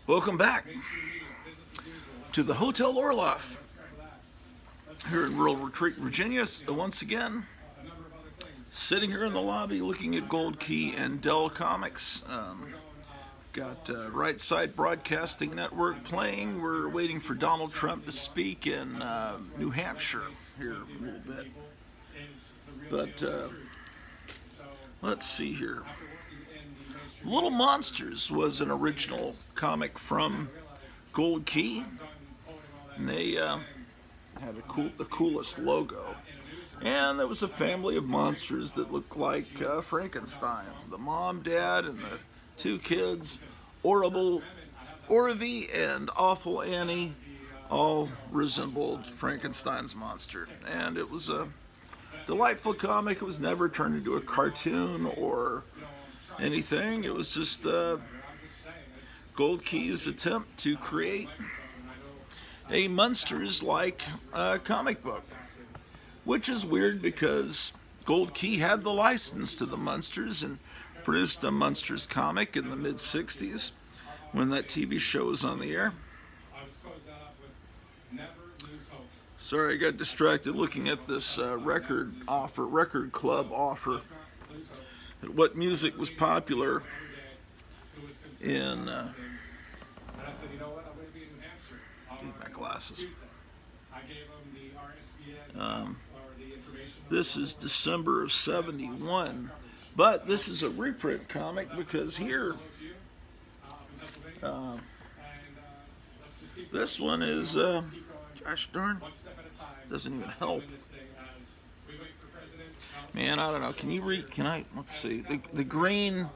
Welcome back to the Hotel Orloff here in rural Retreat, Virginia. Once again, sitting here in the lobby looking at Gold Key and Dell Comics. Got Right Side Broadcasting Network playing. We're waiting for Donald Trump to speak in New Hampshire here a little bit. But let's see here. Little Monsters was an original comic from Gold Key, and they had the coolest logo. And there was a family of monsters that looked like Frankenstein. The mom, dad, and the two kids, Horrible Orvie and Awful Annie, all resembled Frankenstein's monster. And it was a delightful comic. It was never turned into a cartoon or anything. It was just Gold Key's attempt to create a Munsters-like comic book, which is weird because Gold Key had the license to the Munsters and produced a Munsters comic in the mid-'60s when that TV show was on the air. Sorry, I got distracted looking at this record club offer. What music was popular in need my glasses. This is December of '71, but this is a reprint comic because here this one is gosh darn, doesn't even help. Man, I don't know. Can you read? Can I? Let's see. The green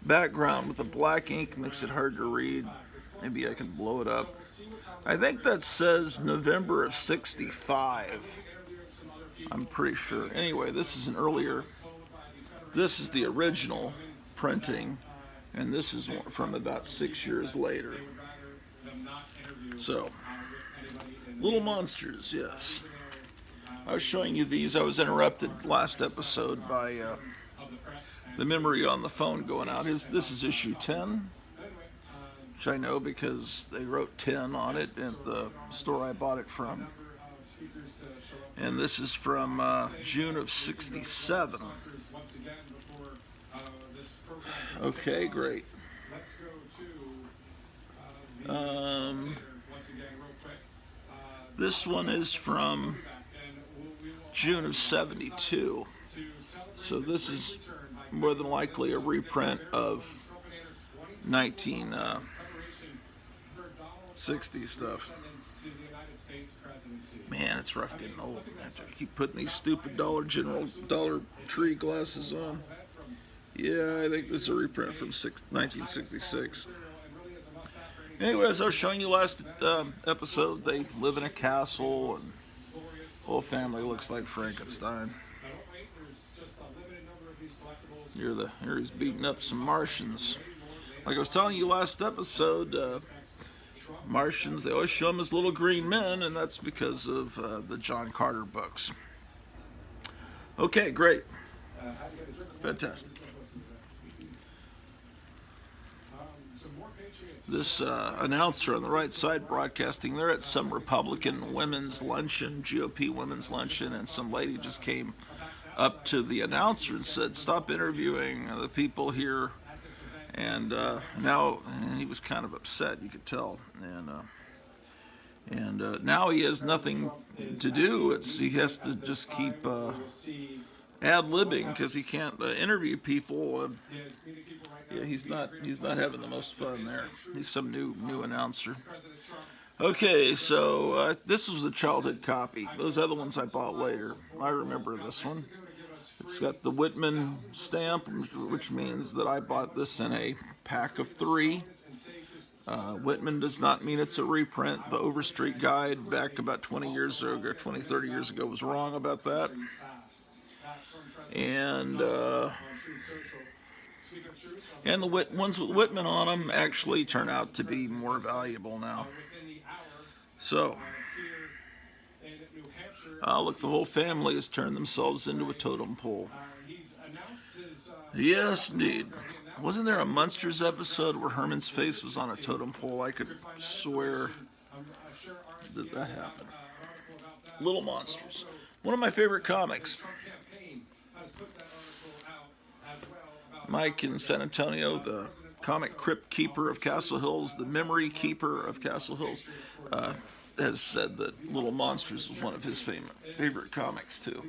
background with the black ink makes it hard to read. Maybe I can blow it up. I think that says November of '65. I'm pretty sure. Anyway, this is an earlier. This is the original printing, and this is from about 6 years later. So, Little Monsters, yes. I was showing you these. I was interrupted last episode by the memory on the phone going out. This is issue 10, which I know because they wrote 10 on it at the store I bought it from. And this is from June of '67. Okay, great. This one is from June of '72. So this is more than likely a reprint of 1960 stuff. Man, it's rough getting old. I have to keep putting these stupid Dollar Tree glasses on. Yeah, I think this is a reprint from 1966. Anyway, as I was showing you last episode, they live in a castle, and the whole family looks like Frankenstein. Here he's beating up some Martians. Like I was telling you last episode, Martians, they always show them as little green men, and that's because of the John Carter books. Okay, great. Fantastic. This announcer on the Right Side Broadcasting, they're at some Republican women's luncheon, GOP women's luncheon, and some lady just came up to the announcer and said, "Stop interviewing the people here." And now he was kind of upset, you could tell. And now he has nothing to do. He has to just keep ad-libbing because he can't interview people. Yeah, he's not having the most fun there. He's some new announcer. Okay, so this was a childhood copy. Those other ones I bought later. I remember this one. It's got the Whitman stamp, which means that I bought this in a pack of 3. Whitman does not mean it's a reprint. The Overstreet Guide back about 30 years ago was wrong about that. And the ones with Whitman on them actually turn out to be more valuable now. So, look, the whole family has turned themselves into a totem pole. Yes, indeed. Wasn't there a Munsters episode where Herman's face was on a totem pole? I could swear that that happened. Little Monsters. One of my favorite comics. Mike in San Antonio, the comic crypt keeper of Castle Hills, the memory keeper of Castle Hills, has said that Little Monsters was one of his favorite comics, too.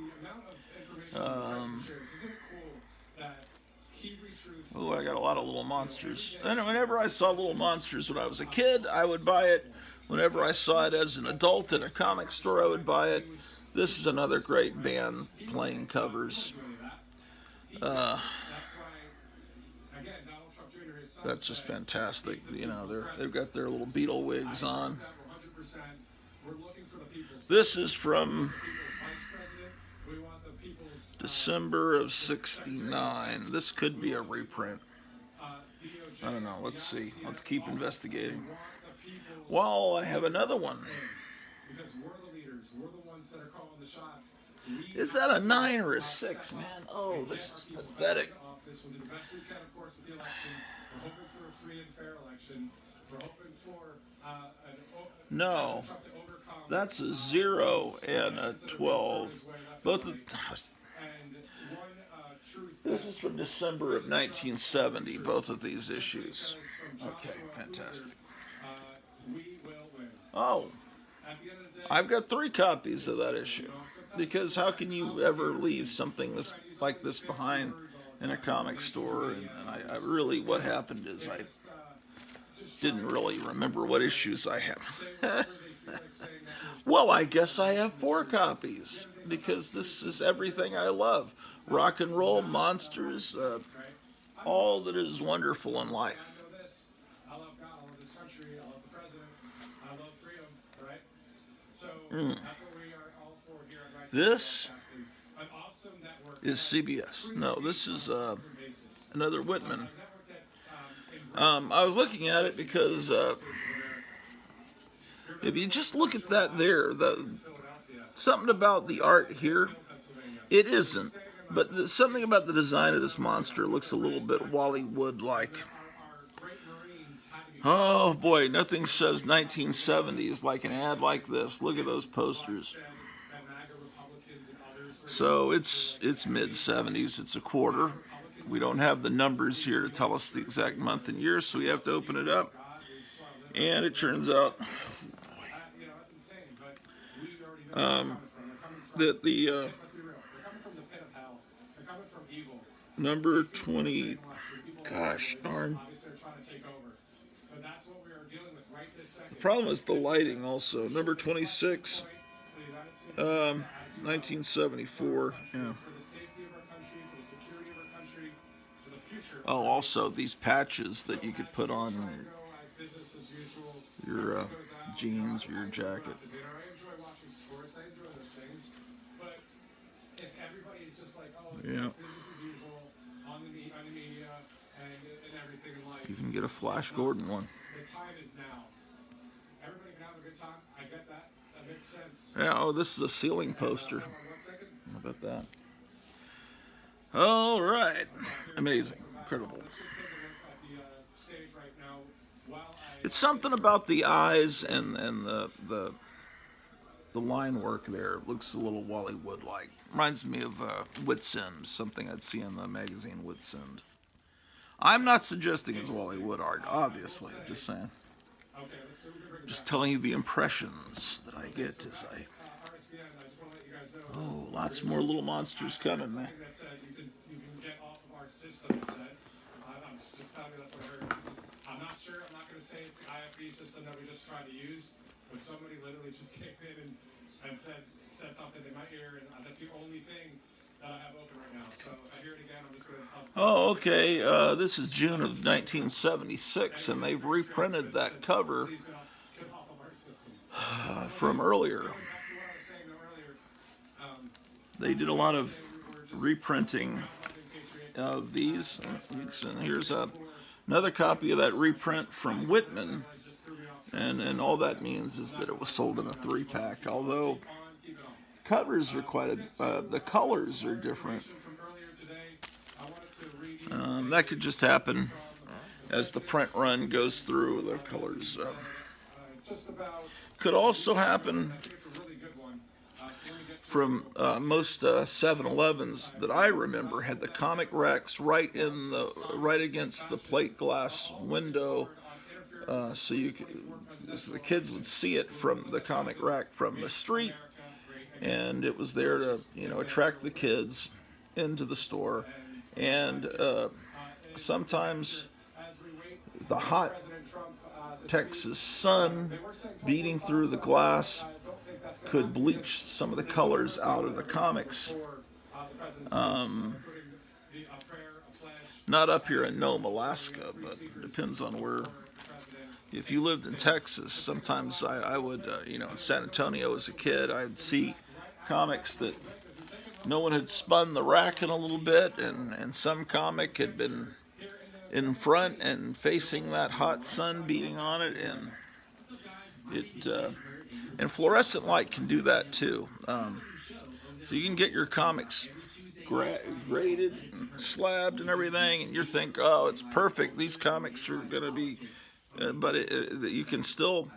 Oh, I got a lot of Little Monsters. And whenever I saw Little Monsters when I was a kid, I would buy it. Whenever I saw it as an adult in a comic store, I would buy it. This is another great band playing covers. That's just fantastic. You know, they've got their little Beatle wigs on. This is from December of '69. This could be a reprint. I don't know. Let's see. Let's keep investigating. Well, I have another one. Is that a 9 or a 6, man? Oh, this is pathetic. No, that's a 0 and a 12. Both of this is from December of 1970. Both of these issues. Okay, fantastic. Oh, I've got 3 copies of that issue. Because how can you ever leave something like this behind in a comic store? And I really, what happened is I didn't really remember what issues I have. Well, I guess I have 4 copies. Because this is everything I love. Rock and roll, monsters, all that is wonderful in life. This is CBS. No, this is another Whitman. I was looking at it because if you just look at that there, something about the art here, it isn't. But something about the design of this monster looks a little bit Wally Wood-like. Oh boy, nothing says 1970s like an ad like this. Look at those posters. So it's mid-70s. It's a quarter. We don't have the numbers here to tell us the exact month and year, so we have to open it up. And it turns out that the number 20, gosh darn. The problem is the lighting also. Number 26, 1974. Yeah. Oh, also these patches that you could put on your jeans or your jacket. Yeah. You can get a Flash Gordon one. Yeah, oh, this is a ceiling poster. How about that? All right. Amazing. Incredible. It's something about the eyes and the line work there. It looks a little Wally Wood-like. Reminds me of Wits End, something I'd see in the magazine Wits End. I'm not suggesting it's Wally Wood art, obviously. Just saying. Just telling you the impressions that I get as I... Oh, lots more Little Monsters coming, man. I'm not sure. I'm not going to say it's the IFB system that we just tried to use, but somebody literally just came in and said something in my ear, and that's the only thing that I have open right now. So if I hear it again, I'm just going to... Oh, okay. This is June of 1976, and they've reprinted that cover from earlier. They did a lot of reprinting of these. And here's another copy of that reprint from Whitman. And all that means is that it was sold in a 3-pack. Although covers are quite the colors are different. That could just happen as the print run goes through the colors. Could also happen from most 7-Elevens that I remember had the comic racks right against the plate glass window, so the kids would see it from the comic rack from the street, and it was there to attract the kids into the store, and sometimes the hot Texas sun beating through the glass could bleach some of the colors out of the comics. Not up here in Nome, Alaska, but it depends on where. If you lived in Texas, sometimes I would, in San Antonio as a kid, I'd see comics that no one had spun the rack in a little bit, and some comic had been in front and facing that hot sun beating on it, and and fluorescent light can do that too. So you can get your comics graded and slabbed and everything, and you think, oh, it's perfect. These comics are going to be, but you can still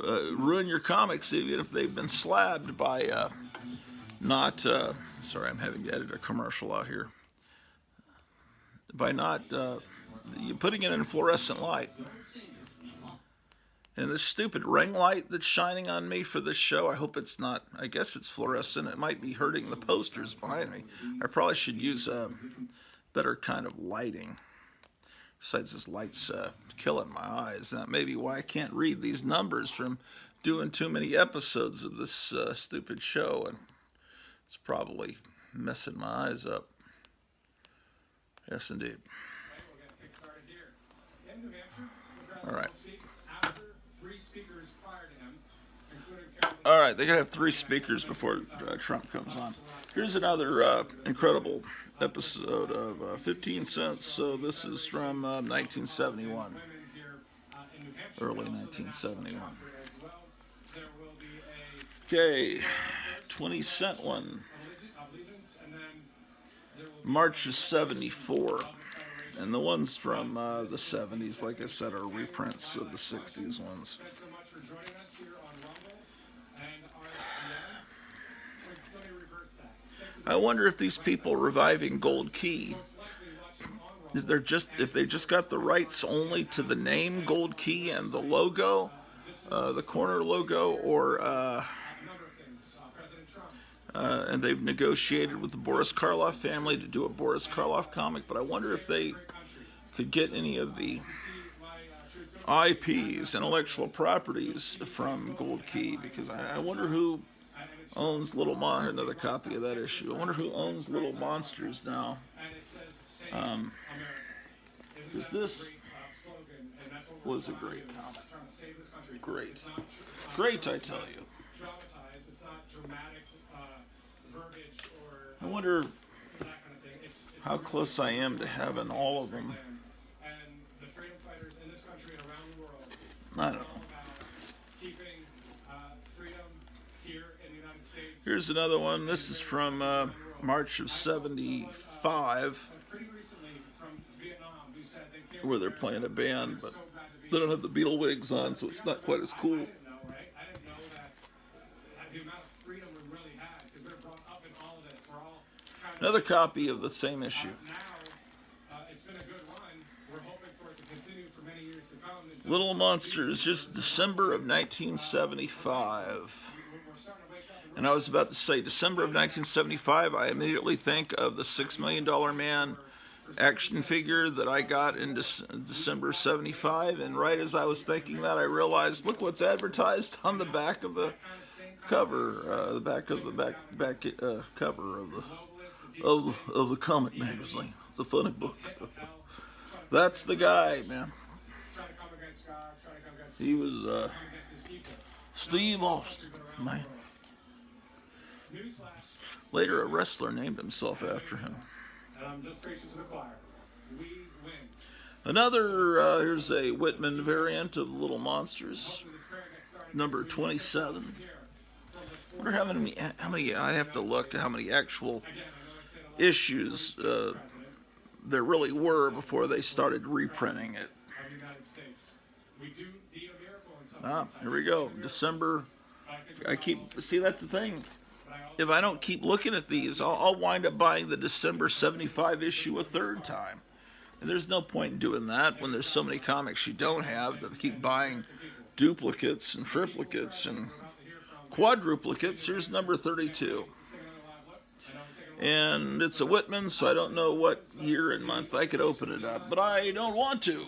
ruin your comics even if they've been slabbed by not. Sorry, I'm having to edit a commercial out here. By not putting it in fluorescent light. And this stupid ring light that's shining on me for this show, I hope it's not, I guess it's fluorescent. It might be hurting the posters behind me. I probably should use a better kind of lighting. Besides, this light's killing my eyes. That may be why I can't read these numbers from doing too many episodes of this stupid show. And it's probably messing my eyes up. Yes, indeed. All right. All right, they gotta have 3 speakers before Trump comes on. Here's another incredible episode of 15 Cents. So this is from 1971, early 1971. Okay, 20-cent one. March of 74. And the ones from the 70s, like I said, are reprints of the 60s ones. I wonder if these people reviving Gold Key, if they just got the rights only to the name Gold Key and the logo, the corner logo, or and they've negotiated with the Boris Karloff family to do a Boris Karloff comic, but I wonder if they could get any of the IPs, intellectual properties, from Gold Key, because I wonder who owns Little Monsters. Another copy of that issue. I wonder who owns Little Monsters now. Because this was a great comic. Great, I tell you. I wonder how close I am to having all of them. I don't know. Here's another one. This is from March of 75, where they're playing a band, but they don't have the Beatle wigs on, so it's not quite as cool. Another copy of the same issue. Little Monsters, just December of 1975. And I was about to say, December of 1975, I immediately think of the $6 Million Man action figure that I got in December of 75. And right as I was thinking that, I realized, look what's advertised on the back of the cover, the back cover of the comic magazine, the funny book. That's the guy, man. He was Steve Austin, man. Later, a wrestler named himself after him. Another, here's a Whitman variant of Little Monsters, number 27. I wonder how many, I'd have to look at how many actual issues there really were before they started reprinting it. Ah, here we go. December. See, that's the thing. If I don't keep looking at these, I'll wind up buying the December 75 issue a third time. And there's no point in doing that when there's so many comics you don't have to keep buying duplicates and triplicates and quadruplicates. Here's number 32. And it's a Whitman, so I don't know what year and month I could open it up, but I don't want to.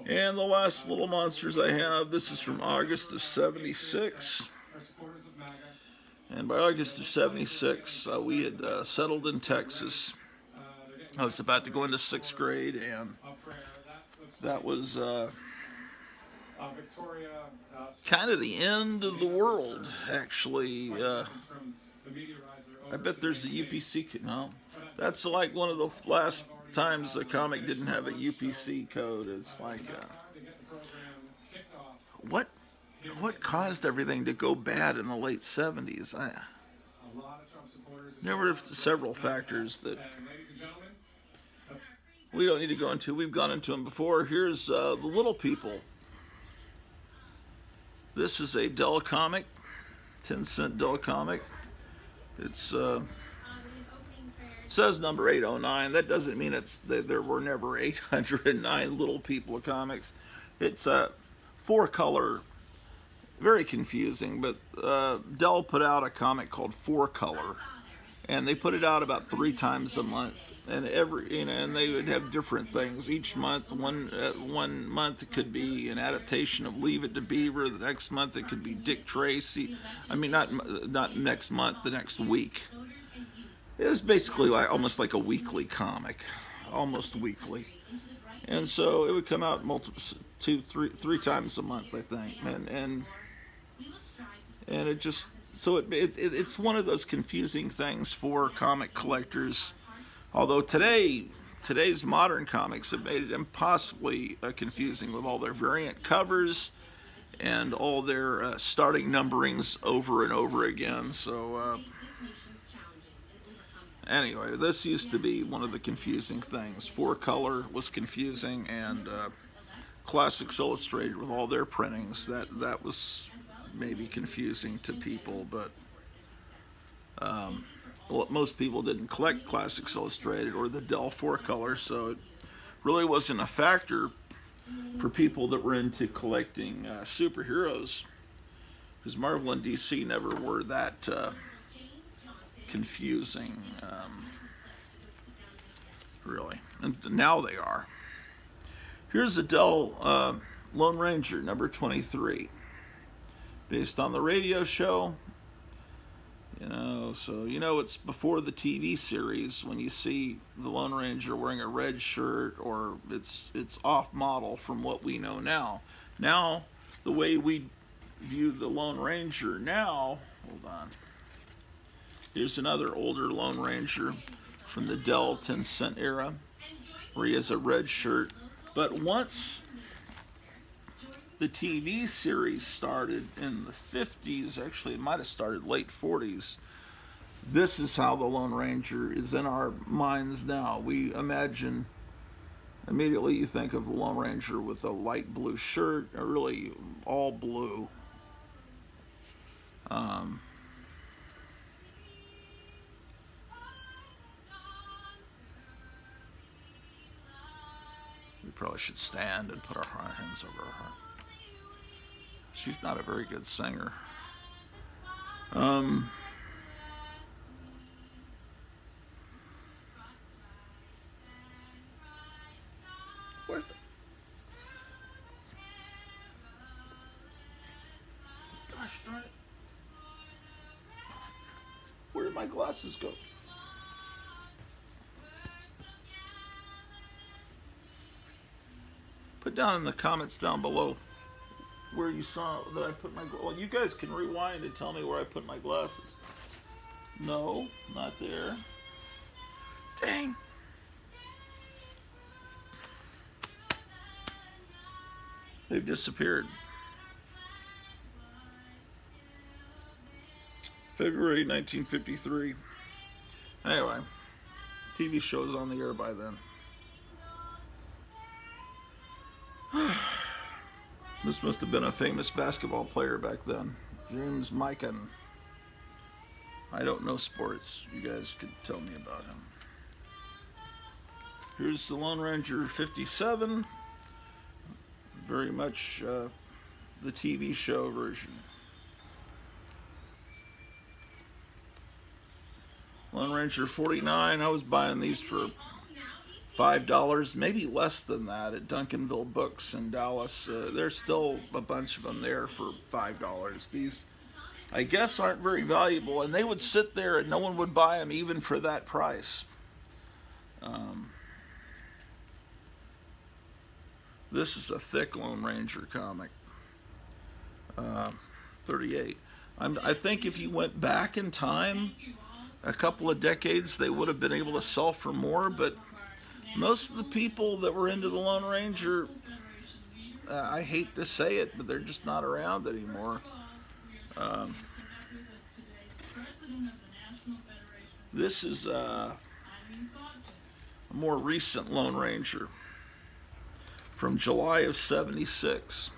And the last little monsters I have, this is from August of 76. And by August of 76, we had settled in Texas. I was about to go into 6th grade, and that was kind of the end of the world, actually. I bet there's a UPC. No, that's like one of the last times a comic didn't have a UPC code. It's like, what caused everything to go bad in the late 70s? There were several factors that we don't need to go into. We've gone into them before. Here's the Little People. This is a Dell comic, 10-cent Dell comic. It's it says number 809. That doesn't mean there were never 809 Little People comics. It's a 4-color, very confusing, but Dell put out a comic called 4-color, and they put it out about 3 times a month, and and they would have different things each month. One month it could be an adaptation of Leave It to Beaver. The next month it could be Dick Tracy. I mean, not next month, the next week. It was basically almost like a weekly comic, almost weekly, and so it would come out three times a month, I think, and it just. So it's one of those confusing things for comic collectors. Although today's modern comics have made it impossibly confusing with all their variant covers and all their starting numberings over and over again. So anyway, this used to be one of the confusing things. 4-color was confusing, and Classics Illustrated with all their printings, that was maybe confusing to people, but most people didn't collect Classics Illustrated or the Dell 4-color, so it really wasn't a factor for people that were into collecting superheroes, because Marvel and DC never were that confusing, really, and now they are. Here's a Dell Lone Ranger number 23. Based on the radio show, so it's before the TV series when you see the Lone Ranger wearing a red shirt, or it's off model from what we know now. Now, the way we view the Lone Ranger now, hold on. Here's another older Lone Ranger from the Dell 10-cent era, where he has a red shirt. But once the TV series started in the 50s, actually it might have started late 40s, this is how the Lone Ranger is in our minds now. We imagine, immediately you think of the Lone Ranger with a light blue shirt, or really all blue. We probably should stand and put our hands over our heart. She's not a very good singer. Where's the... Gosh darn it. Where did my glasses go? Put down in the comments down below where you saw that I put my... Well, you guys can rewind and tell me where I put my glasses. No, not there. Dang. They've disappeared. February 1953. Anyway, TV show was on the air by then. This must have been a famous basketball player back then. James Mikan. I don't know sports. You guys could tell me about him. Here's the Lone Ranger 57. Very much the TV show version. Lone Ranger 49. I was buying these for $5, maybe less than that, at Duncanville Books in Dallas. There's still a bunch of them there for $5. These, I guess, aren't very valuable, and they would sit there and no one would buy them even for that price. This is a thick Lone Ranger comic. 38. I think if you went back in time a couple of decades, they would have been able to sell for more, but most of the people that were into the Lone Ranger, I hate to say it, but they're just not around anymore. This is a more recent Lone Ranger from July of '76.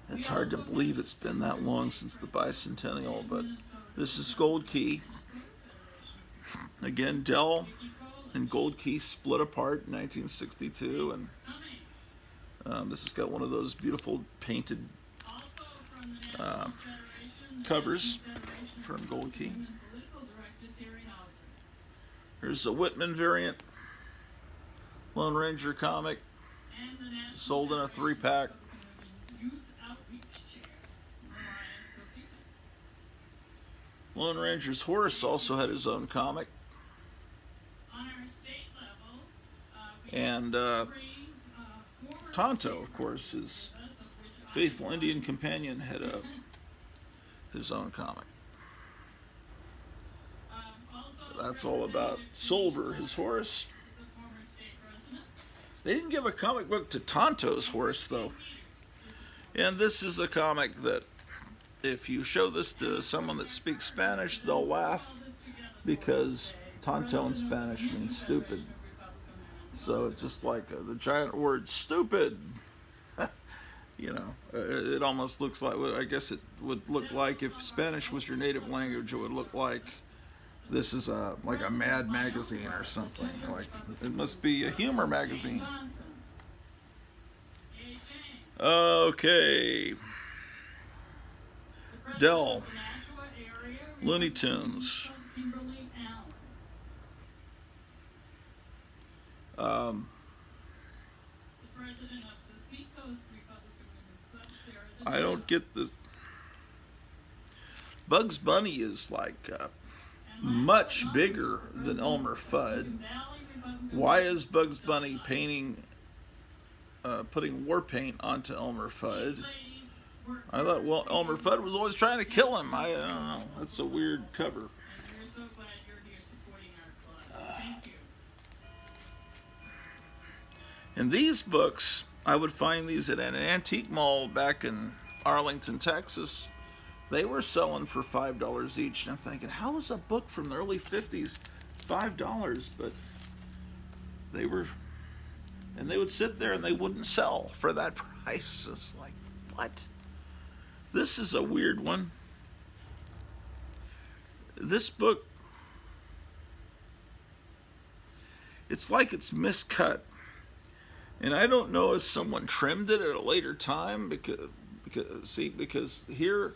It's hard to believe it's been that long since the bicentennial, but this is Gold Key. Again, Dell and Gold Key split apart in 1962, and this has got one of those beautiful painted covers from Gold Key. Here's a Whitman variant Lone Ranger comic, sold in a 3-pack. Lone Ranger's horse also had his own comic. And Tonto, of course, his faithful Indian companion, had his own comic. That's all about Silver, his horse. They didn't give a comic book to Tonto's horse, though. And this is a comic that, if you show this to someone that speaks Spanish, they'll laugh, because Tonto in Spanish means stupid. So it's just like the giant word stupid. You know, it almost looks like, I guess it would look like, if Spanish was your native language, it would look like this is like a Mad magazine or something. Like, it must be a humor magazine. Okay. Dell. Looney Tunes. I don't get the... Bugs Bunny is like much bigger than Elmer Fudd. Why is Bugs Bunny putting war paint onto Elmer Fudd? I thought, well, Elmer Fudd was always trying to kill him. I don't know. That's a weird cover. And these books, I would find these at an antique mall back in Arlington, Texas. They were selling for $5 each. And I'm thinking, how is a book from the early 50s $5? But they were, and they would sit there and they wouldn't sell for that price. It's like, what? This is a weird one. This book, it's like it's miscut. And I don't know if someone trimmed it at a later time, because here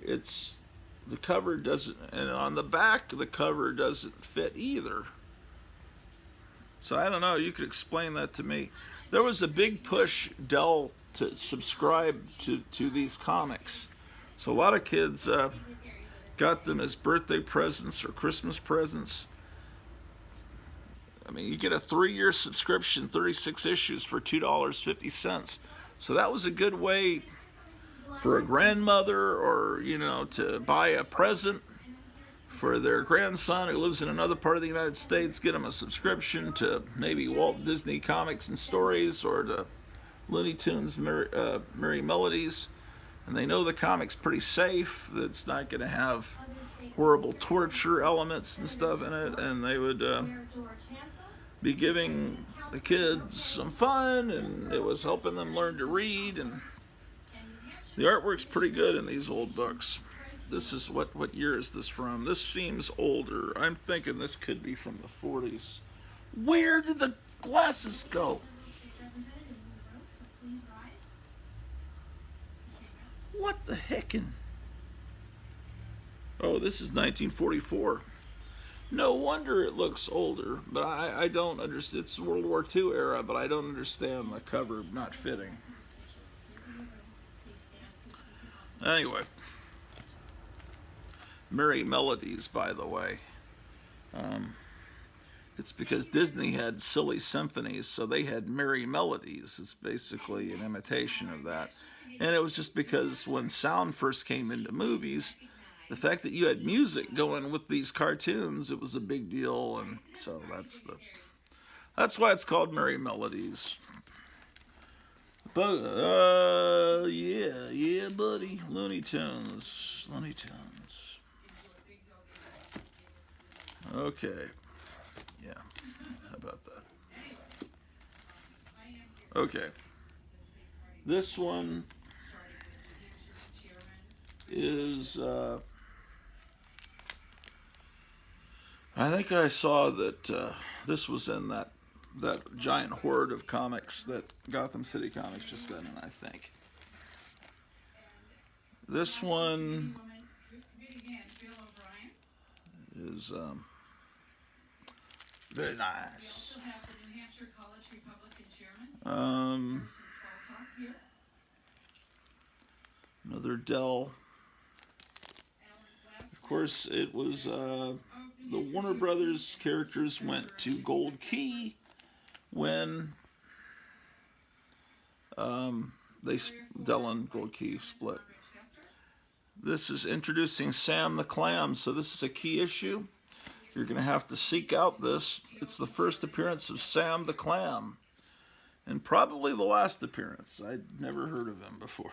it's, the cover doesn't, and on the back the cover doesn't fit either. So I don't know, you could explain that to me. There was a big push, Dell, to subscribe to these comics. So a lot of kids got them as birthday presents or Christmas presents. I mean, you get a 3-year subscription, 36 issues for $2.50. So that was a good way for a grandmother, or, you know, to buy a present for their grandson who lives in another part of the United States, get them a subscription to maybe Walt Disney Comics and Stories, or to Looney Tunes Merry Melodies. And they know the comic's pretty safe, that it's not going to have horrible torture elements and stuff in it, and they would be giving the kids some fun, and it was helping them learn to read, and the artwork's pretty good in these old books. This is what year is this from? This seems older. I'm thinking this could be from the 40s. Where did the glasses go? What the heckin'? Oh, this is 1944. No wonder it looks older, but I don't understand. It's World War II era, but I don't understand the cover not fitting. Anyway, Merry Melodies, by the way. It's because Disney had silly symphonies, so they had Merry Melodies. It's basically an imitation of that. And it was just because when sound first came into movies, the fact that you had music going with these cartoons, it was a big deal, and so that's why it's called Merry Melodies. But yeah, buddy, Looney Tunes. Okay, yeah, how about that? Okay, this one is. I think I saw that this was in that giant horde of comics that Gotham City Comics just been in, I think. This one is very nice. Another Dell. Of course, it was the Warner Brothers characters went to Gold Key when Dell and Gold Key split. This is introducing Sam the Clam, so this is a key issue. You're going to have to seek out this. It's the first appearance of Sam the Clam, and probably the last appearance. I'd never heard of him before.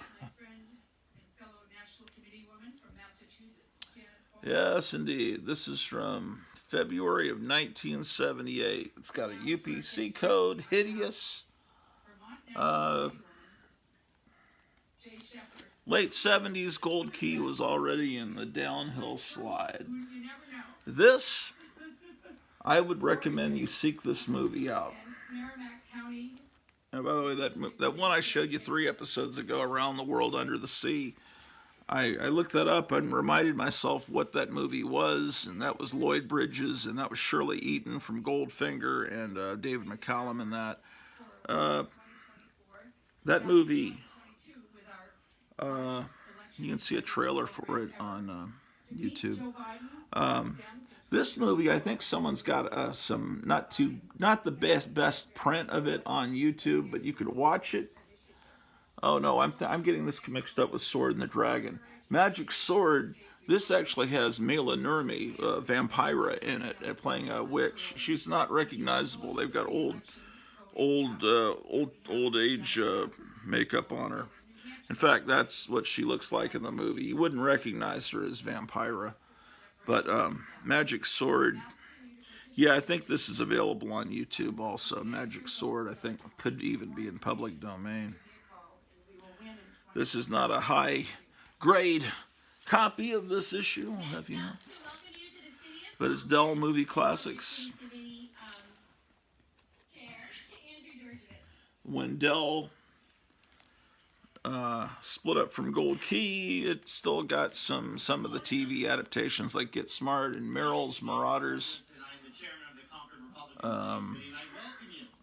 Yes, indeed. This is from February of 1978. It's got a UPC code, hideous. Late 70s, Gold Key was already in the downhill slide. This, I would recommend you seek this movie out. And by the way, that one I showed you 3 episodes ago, Around the World Under the Sea, I looked that up and reminded myself what that movie was, and that was Lloyd Bridges, and that was Shirley Eaton from Goldfinger, and David McCallum in that. That movie, you can see a trailer for it on YouTube. This movie, I think someone's got some not the best print of it on YouTube, but you could watch it. Oh no, I'm getting this mixed up with Sword and the Dragon. Magic Sword. This actually has Mila Nurmi, Vampira, in it, playing a witch. She's not recognizable. They've got old age makeup on her. In fact, that's what she looks like in the movie. You wouldn't recognize her as Vampira. But Magic Sword, yeah, I think this is available on YouTube also. Magic Sword, I think, could even be in public domain. This is not a high-grade copy of this issue, have you know? But it's Dell Movie Classics. When Dell split up from Gold Key, it still got some of the TV adaptations like Get Smart and Merrill's Marauders.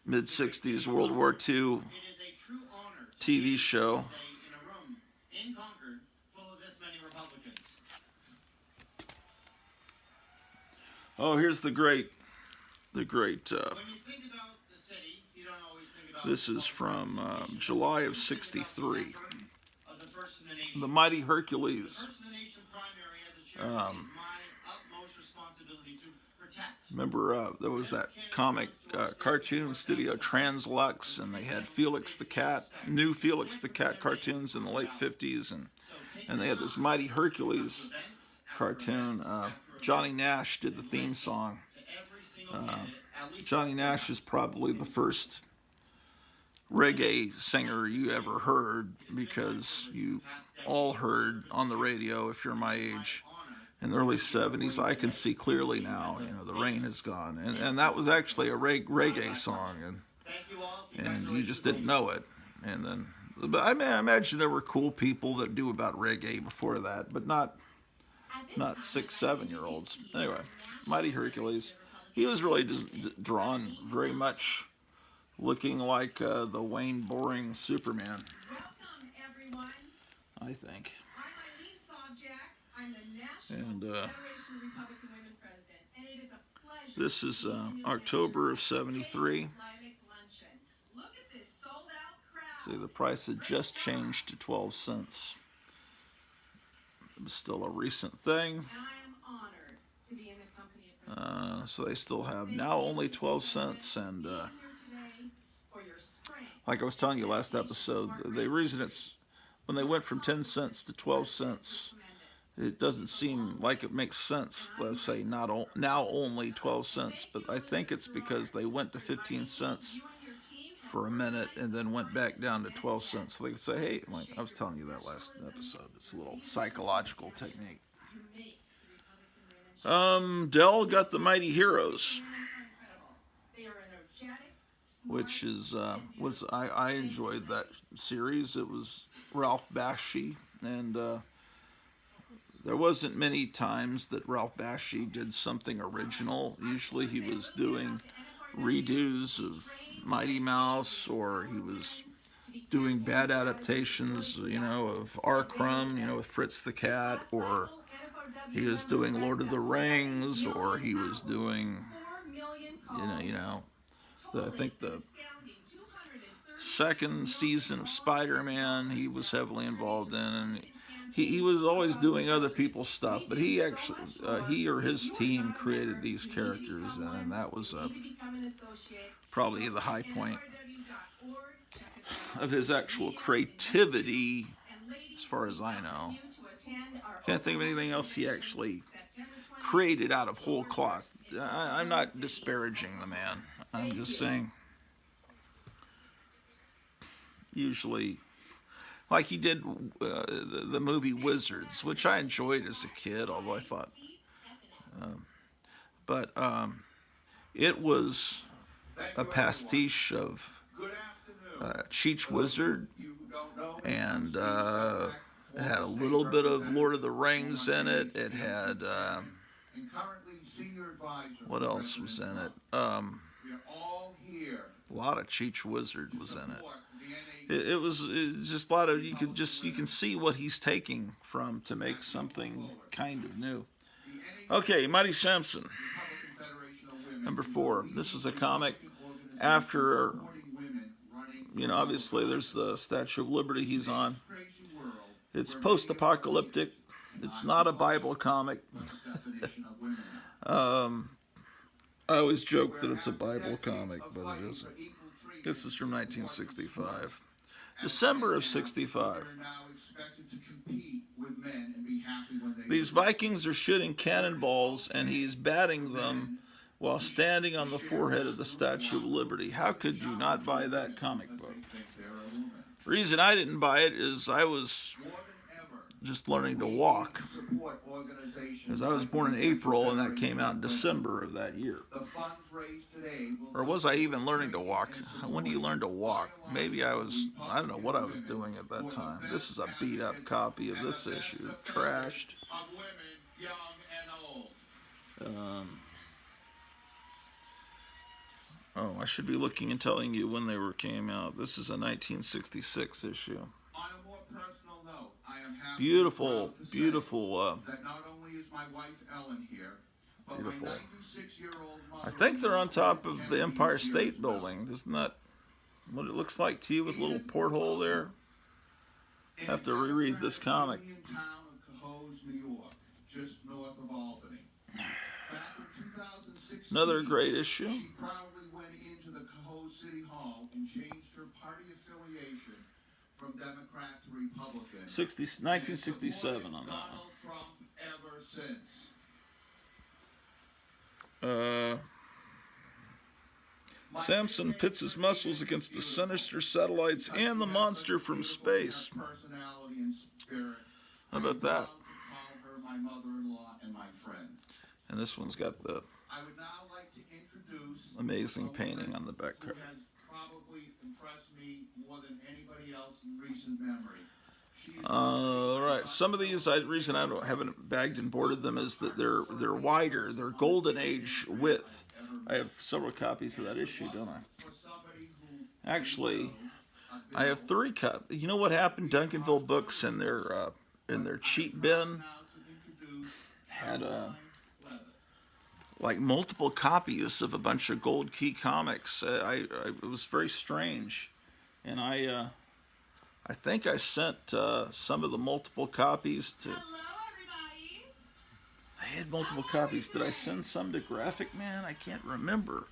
Mid-60s World War II TV show. Oh, here's the great. This is from July of '63. The Mighty Hercules. Remember, there was that comic cartoon studio Translux, and they had Felix the Cat, new Felix the Cat cartoons in the late '50s, and they had this Mighty Hercules cartoon. Johnny Nash did the theme song. Johnny Nash is probably the first reggae singer you ever heard, because you all heard on the radio, if you're my age, in the early 70s, I Can See Clearly Now, the rain is gone. And that was actually a reggae song, and you just didn't know it. And then, but I imagine there were cool people that knew about reggae before that, but not 6, 7-year-olds. Anyway, Mighty Hercules. He was really just drawn very much looking like the Wayne Boring Superman. Welcome, everyone. I think. I'm Eileen Sobjack. I'm the National And Federation of Republican Women President, and it is a pleasure. this is October of '73. Look at this sold-out crowd. See, the price had just changed to 12 cents. It was still a recent thing. And I am honored to be in the company of President. So they still have now only 12 cents. And Being here today for your strength. like I was telling you last episode, the reason it's when they went from 10 cents to 12 cents, it doesn't seem like it makes sense. Let's say now only 12 cents, but I think it's because they went to 15 cents for a minute and then went back down to 12 cents. So they could say, hey, like I was telling you that last episode, it's a little psychological technique. Dell got the Mighty Heroes, which is I enjoyed that series. It was Ralph Bakshi, and there wasn't many times that Ralph Bakshi did something original. Usually he was doing redos of Mighty Mouse, or he was doing bad adaptations, of R. Crumb, with Fritz the Cat, or he was doing Lord of the Rings, or he was doing, I think the second season of Spider-Man he was heavily involved in, and he was always doing other people's stuff, but he actually, he or his team created these characters, and that was probably the high point of his actual creativity, as far as I know. Can't think of anything else he actually created out of whole cloth. I'm not disparaging the man. I'm just saying, usually, like he did the movie Wizards, which I enjoyed as a kid, although I thought, but it was a pastiche of Cheech Wizard, and it had a little bit of Lord of the Rings in it. It had, what else was in it? A lot of Cheech Wizard was in it. It was just a lot of, you can see what he's taking from to make something kind of new. Okay, Mighty Samson, number 4. This was a comic after, obviously there's the Statue of Liberty he's on. It's post-apocalyptic. It's not a Bible comic. I always joke that it's a Bible comic, but it isn't. This is from 1965. December of 65. These Vikings are shooting cannonballs, and he's batting them while standing on the forehead of the Statue of Liberty. How could you not buy that comic book? The reason I didn't buy it is I was just learning to walk, because I was born in April and that came out in December of that year. Or was I even learning to walk? When do you learn to walk? Maybe I don't know what I was doing at that time. This is a beat up copy of this issue, trashed. I should be looking and telling you when they came out. This is a 1966 issue. Beautiful, beautiful, beautiful. I think they're on top of the Empire State Building. Isn't that what it looks like to you, with a little porthole there? I have to reread this comic. Another great issue. She proudly went into the Cohoes City Hall and changed her party affiliation from Democrat to Republican. 1967 on that one. Samson pits his muscles against the sinister satellites and the monster from space. How about that? And this one's got the amazing painting on the back cover. All right, some of these, reason I haven't bagged and boarded them is that they're wider. They're golden age width. I have several copies of that issue, don't I? Actually, I have 3 copies. You know what happened? Duncanville Books in their cheap bin had like multiple copies of a bunch of Gold Key comics. It was very strange, and I think I sent some of the multiple copies to. Hello, everybody. I had multiple copies. Did I send some to Graphic Man? I can't remember.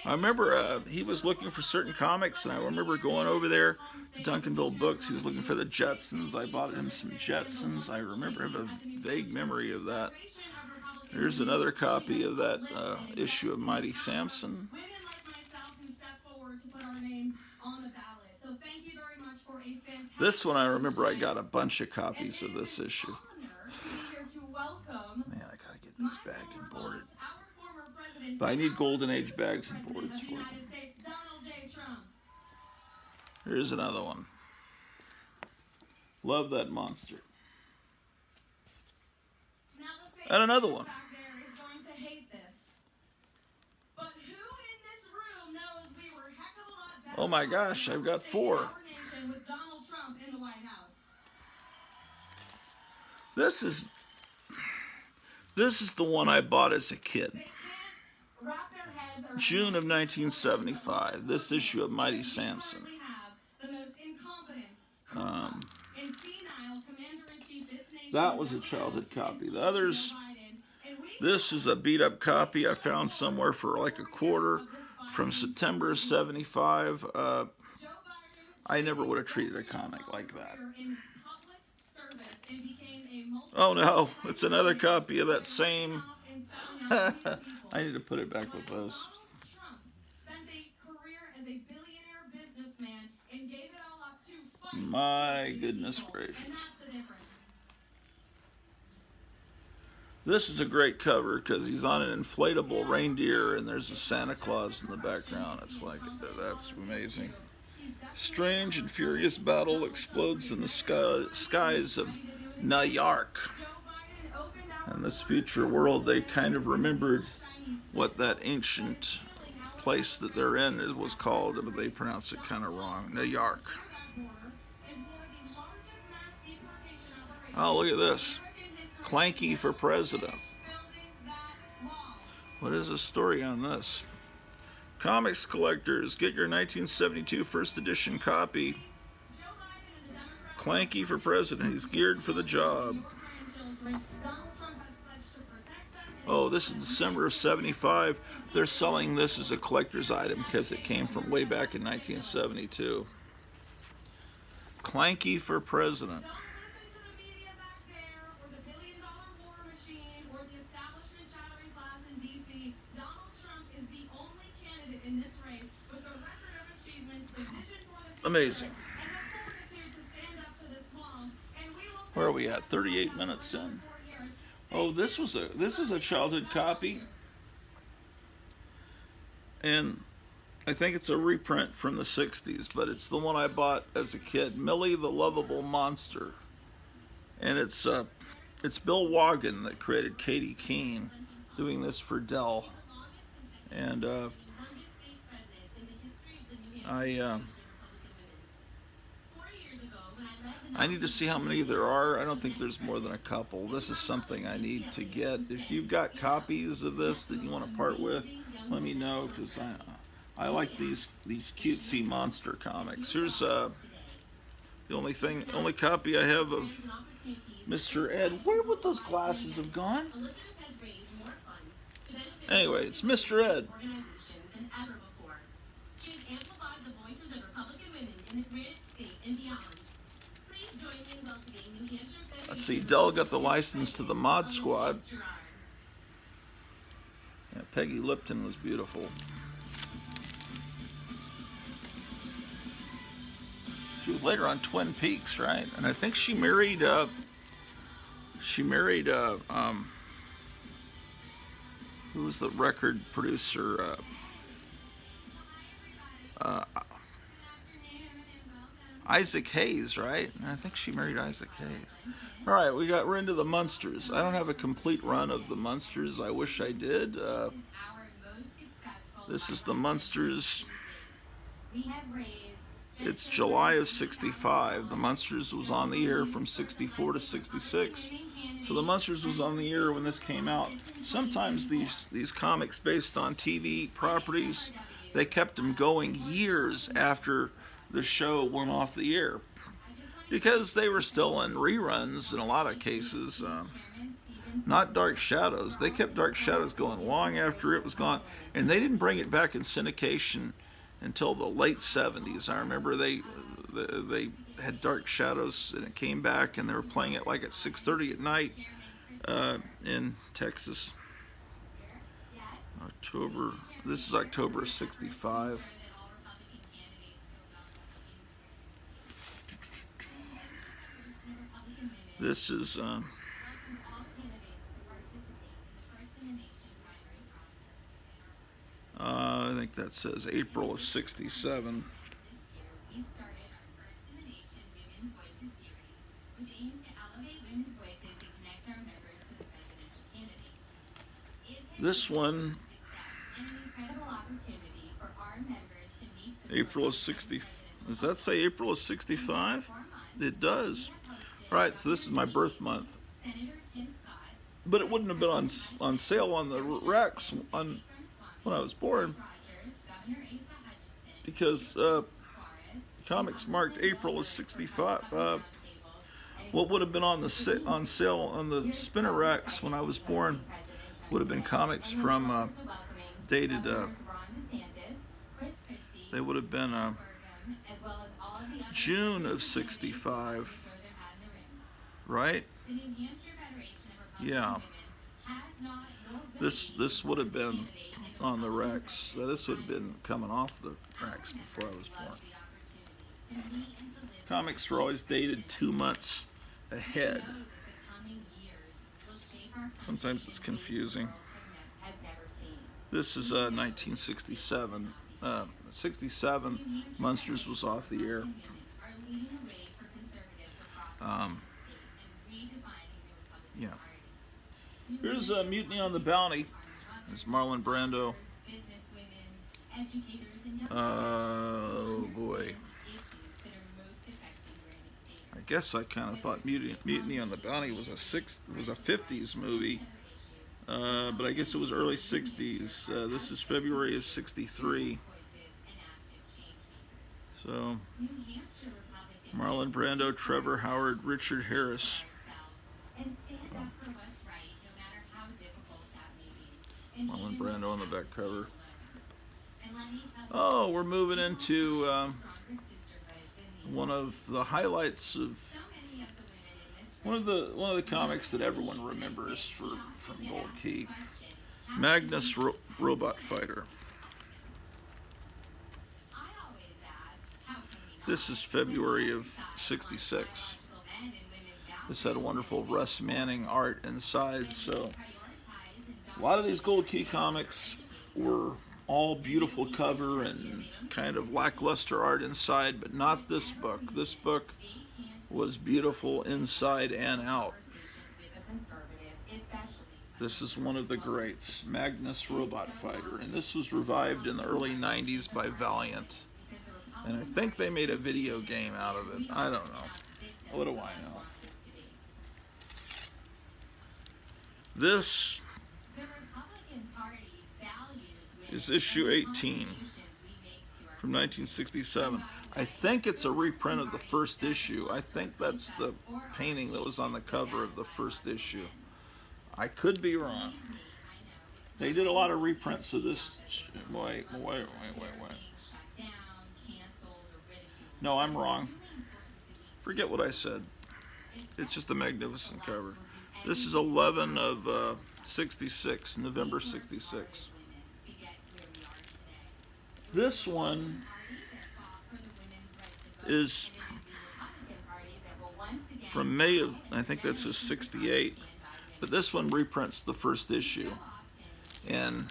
I remember he was looking for certain comics, and I remember going over there to Duncanville Books. He was looking for the Jetsons. I bought him some Jetsons. I remember, I have a vague memory of that. Here's another copy of that issue of Mighty Samson. Women like myself who step forward to put our names on a ballot. So thank you very much for a fantastic. This one I remember I got a bunch of copies of this issue. Man, I gotta get these bagged and boarded. But I need Golden Age bags and boards for them. Here's another one. Love that monster. And another one. Oh my gosh, I've got 4. This is the one I bought as a kid. June of 1975. This issue of Mighty Samson. That was a childhood copy. The others, this is a beat up copy I found somewhere for like a quarter from September of 75. I never would have treated a comic like that. Oh no, it's another copy of that same. I need to put it back with those. My goodness gracious. This is a great cover because he's on an inflatable reindeer and there's a Santa Claus in the background. It's like, that's amazing. Strange and furious battle explodes in the skies of New York. In this future world, they kind of remembered what that ancient place that they're in was called, but they pronounce it kind of wrong. New York. Oh, look at this. Clanky for president. What is the story on this? Comics collectors, get your 1972 first edition copy. Clanky for president. He's geared for the job. Oh, this is December of 75. They're selling this as a collector's item because it came from way back in 1972. Clanky for president. Amazing. Where are we at? 38 minutes in. Oh, this is a childhood copy, and I think it's a reprint from the 60s, but it's the one I bought as a kid. Millie the Lovable Monster, and it's Bill Wagon that created Katie Keene doing this for Dell, and I need to see how many there are. I don't think there's more than a couple. This is something I need to get. If you've got copies of this that you want to part with, let me know, because I like these cutesy monster comics. Here's the only copy I have of Mr. Ed. Where would those glasses have gone? Anyway, it's Mr. Ed. That's See, Dell got the license to the Mod Squad. Yeah, Peggy Lipton was beautiful. She was later on Twin Peaks, right? And I think she married. Who was the record producer? Isaac Hayes, right? I think she married Isaac Hayes. All right, we're into the Munsters. I don't have a complete run of the Munsters. I wish I did. This is the Munsters. It's July of '65. The Munsters was on the air from '64 to '66. So the Munsters was on the air when this came out. Sometimes these comics based on TV properties, they kept them going years after the show went off the air because they were still in reruns in a lot of cases. Not Dark Shadows. They kept Dark Shadows going long after it was gone, and they didn't bring it back in syndication until the late '70s. I remember they had Dark Shadows, and it came back, and they were playing it like at 6:30 at night in Texas. October. This is October of '65. This is I think that says April of '67. This one, April of '60. Does that say April of '65? It does. Right, so this is my birth month. But it wouldn't have been on sale on the Rex when I was born, because comics marked April of '65. What would have been on sale on the Spinner Rex when I was born would have been comics from dated. They would have been June of '65, right? Yeah. This would have been on the Rex. This would have been coming off the Rex before I was born. Comics were always dated 2 months ahead. Sometimes it's confusing. This is 1967. 67, Munsters was off the air. Yeah. Here's Mutiny on the Bounty. There's Marlon Brando. Oh boy. I guess I kind of thought Mutiny on the Bounty was a 50s movie, but I guess it was early 60s. This is February of '63. So, Marlon Brando, Trevor Howard, Richard Harris. Marlon Brando on the back cover. Oh, we're moving into one of the highlights of one of the comics that everyone remembers from Gold Key, Magnus Robot Fighter. This is February of '66. This had a wonderful Russ Manning art inside, so a lot of these Gold Key comics were all beautiful cover and kind of lackluster art inside, but not this book. This book was beautiful inside and out. This is one of the greats, Magnus Robot Fighter, and this was revived in the early '90s by Valiant. And I think they made a video game out of it. I don't know. What do I know? This is issue 18 from 1967. I think it's a reprint of the first issue. I think that's the painting that was on the cover of the first issue. I could be wrong. They did a lot of reprints of this. Wait. No, I'm wrong. Forget what I said. It's just a magnificent cover. This is 11 of 66, November 66. This one is from May of, I think this is 68, but this one reprints the first issue. And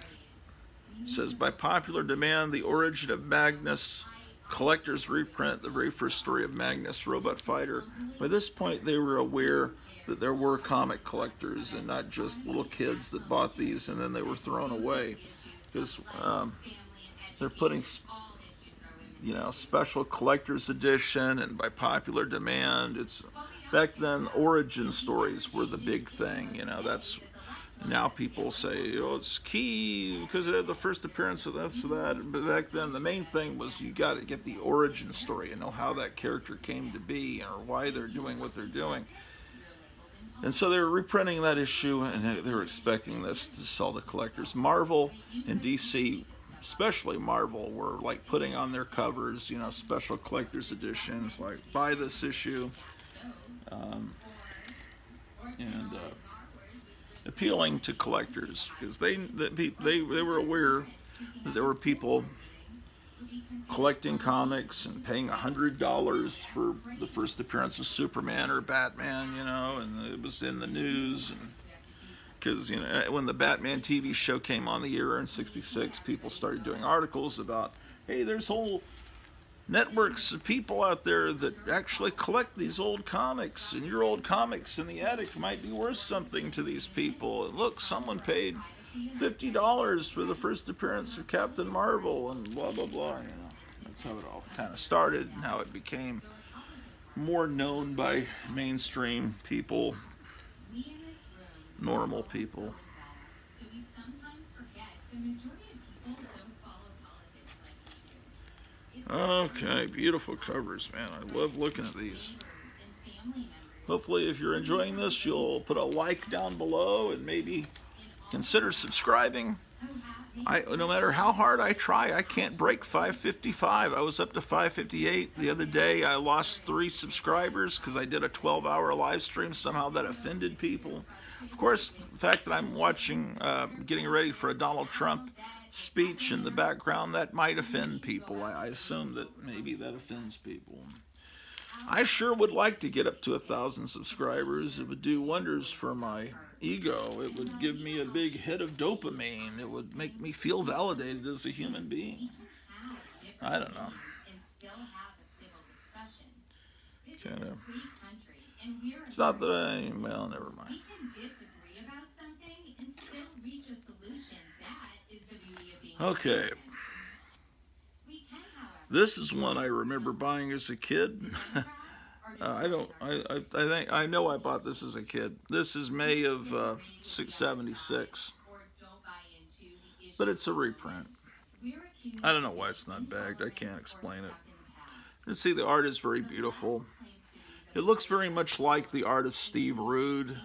it says, by popular demand, the origin of Magnus, collectors reprint the very first story of Magnus, Robot Fighter. By this point, they were aware that there were comic collectors and not just little kids that bought these and then they were thrown away. Because they're putting, you know, special collector's edition and by popular demand. It's back then, origin stories were the big thing. You know, that's now people say, oh, it's key because it had the first appearance of this or that. But back then, the main thing was you got to get the origin story and know how that character came to be or why they're doing what they're doing. And so they were reprinting that issue, and they were expecting this to sell to collectors. Marvel and DC, especially Marvel, were like putting on their covers, you know, special collector's editions, like buy this issue, and appealing to collectors because they were aware that there were people collecting comics and paying $100 for the first appearance of Superman or Batman, you know, and it was in the news. And because, you know, when the Batman TV show came on the air in '66, people started doing articles about, hey, there's whole networks of people out there that actually collect these old comics, and your old comics in the attic might be worth something to these people. And look, someone paid $50 for the first appearance of Captain Marvel, and blah blah blah. You know, that's how it all kind of started, and how it became more known by mainstream people, normal people. Okay, beautiful covers, man. I love looking at these. Hopefully, if you're enjoying this, you'll put a like down below and maybe consider subscribing. No matter how hard I try, I can't break 555. I was up to 558 the other day. I lost 3 subscribers because I did a 12-hour live stream. Somehow that offended people. Of course, the fact that I'm watching, getting ready for a Donald Trump speech in the background, that might offend people. I assume that maybe that offends people. I sure would like to get up to 1,000 subscribers. It would do wonders for my ego. It would give me a big hit of dopamine. It would make me feel validated as a human being. I don't know. Kinda. It's not that well, never mind. Okay. This is one I remember buying as a kid. I think I know I bought this as a kid. This is May of 76, but it's a reprint. I don't know why it's not bagged. I can't explain it. You see, the art is very beautiful. It looks very much like the art of Steve Rude,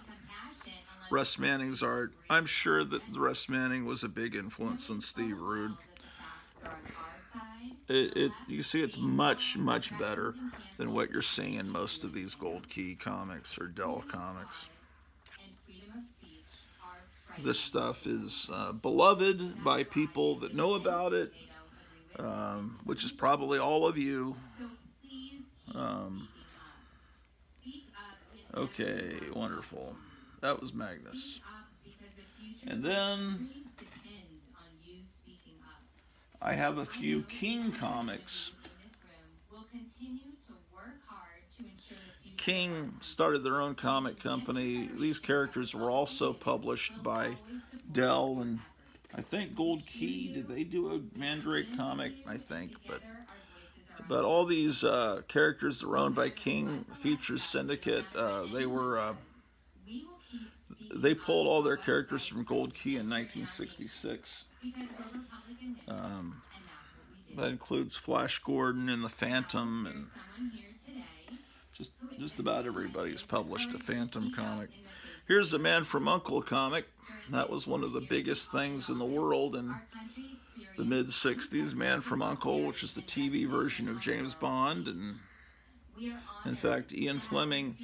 Russ Manning's art. I'm sure that Russ Manning was a big influence on Steve Rude. You see, it's much, much better than what you're seeing in most of these Gold Key comics or Dell comics. This stuff is beloved by people that know about it, which is probably all of you. Okay, wonderful. That was Magnus. And then I have a few King comics. King started their own comic company. These characters were also published by Dell and I think Gold Key. Did they do a Mandrake comic? I think, but all these characters that were owned by King Features Syndicate, they pulled all their characters from Gold Key in 1966. That includes Flash Gordon and the Phantom, and just about everybody's published a Phantom comic. Here's a Man from U.N.C.L.E. comic. That was one of the biggest things in the world in the mid-60s. Man from U.N.C.L.E., which is the TV version of James Bond, and in fact, Ian Fleming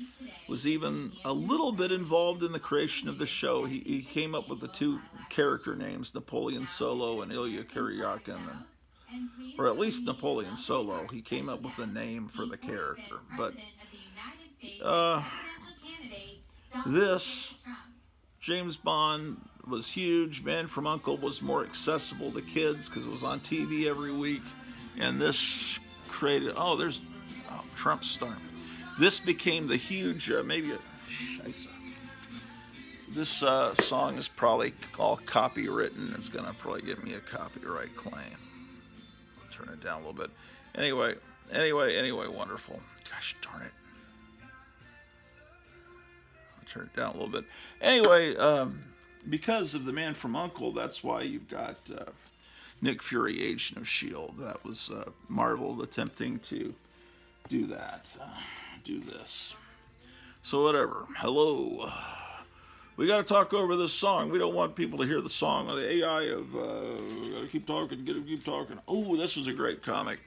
was even a little bit involved in the creation of the show. He came up with the two character names, Napoleon Solo and Ilya Kuryakin, or at least Napoleon Solo. He came up with a name for the character. But this James Bond was huge. Man from U.N.C.L.E. was more accessible to kids because it was on TV every week. And this created, Trump's star. This became the huge, this song is probably all copywritten. It's going to probably give me a copyright claim. I'll turn it down a little bit. Anyway, wonderful. Gosh darn it. I'll turn it down a little bit. Anyway, because of the Man from U.N.C.L.E., that's why you've got Nick Fury, Agent of S.H.I.E.L.D. That was Marvel attempting to do that. Do this. So whatever. Hello. We got to talk over this song. We don't want people to hear the song on the AI of gotta keep talking, keep talking. Oh, this was a great comic.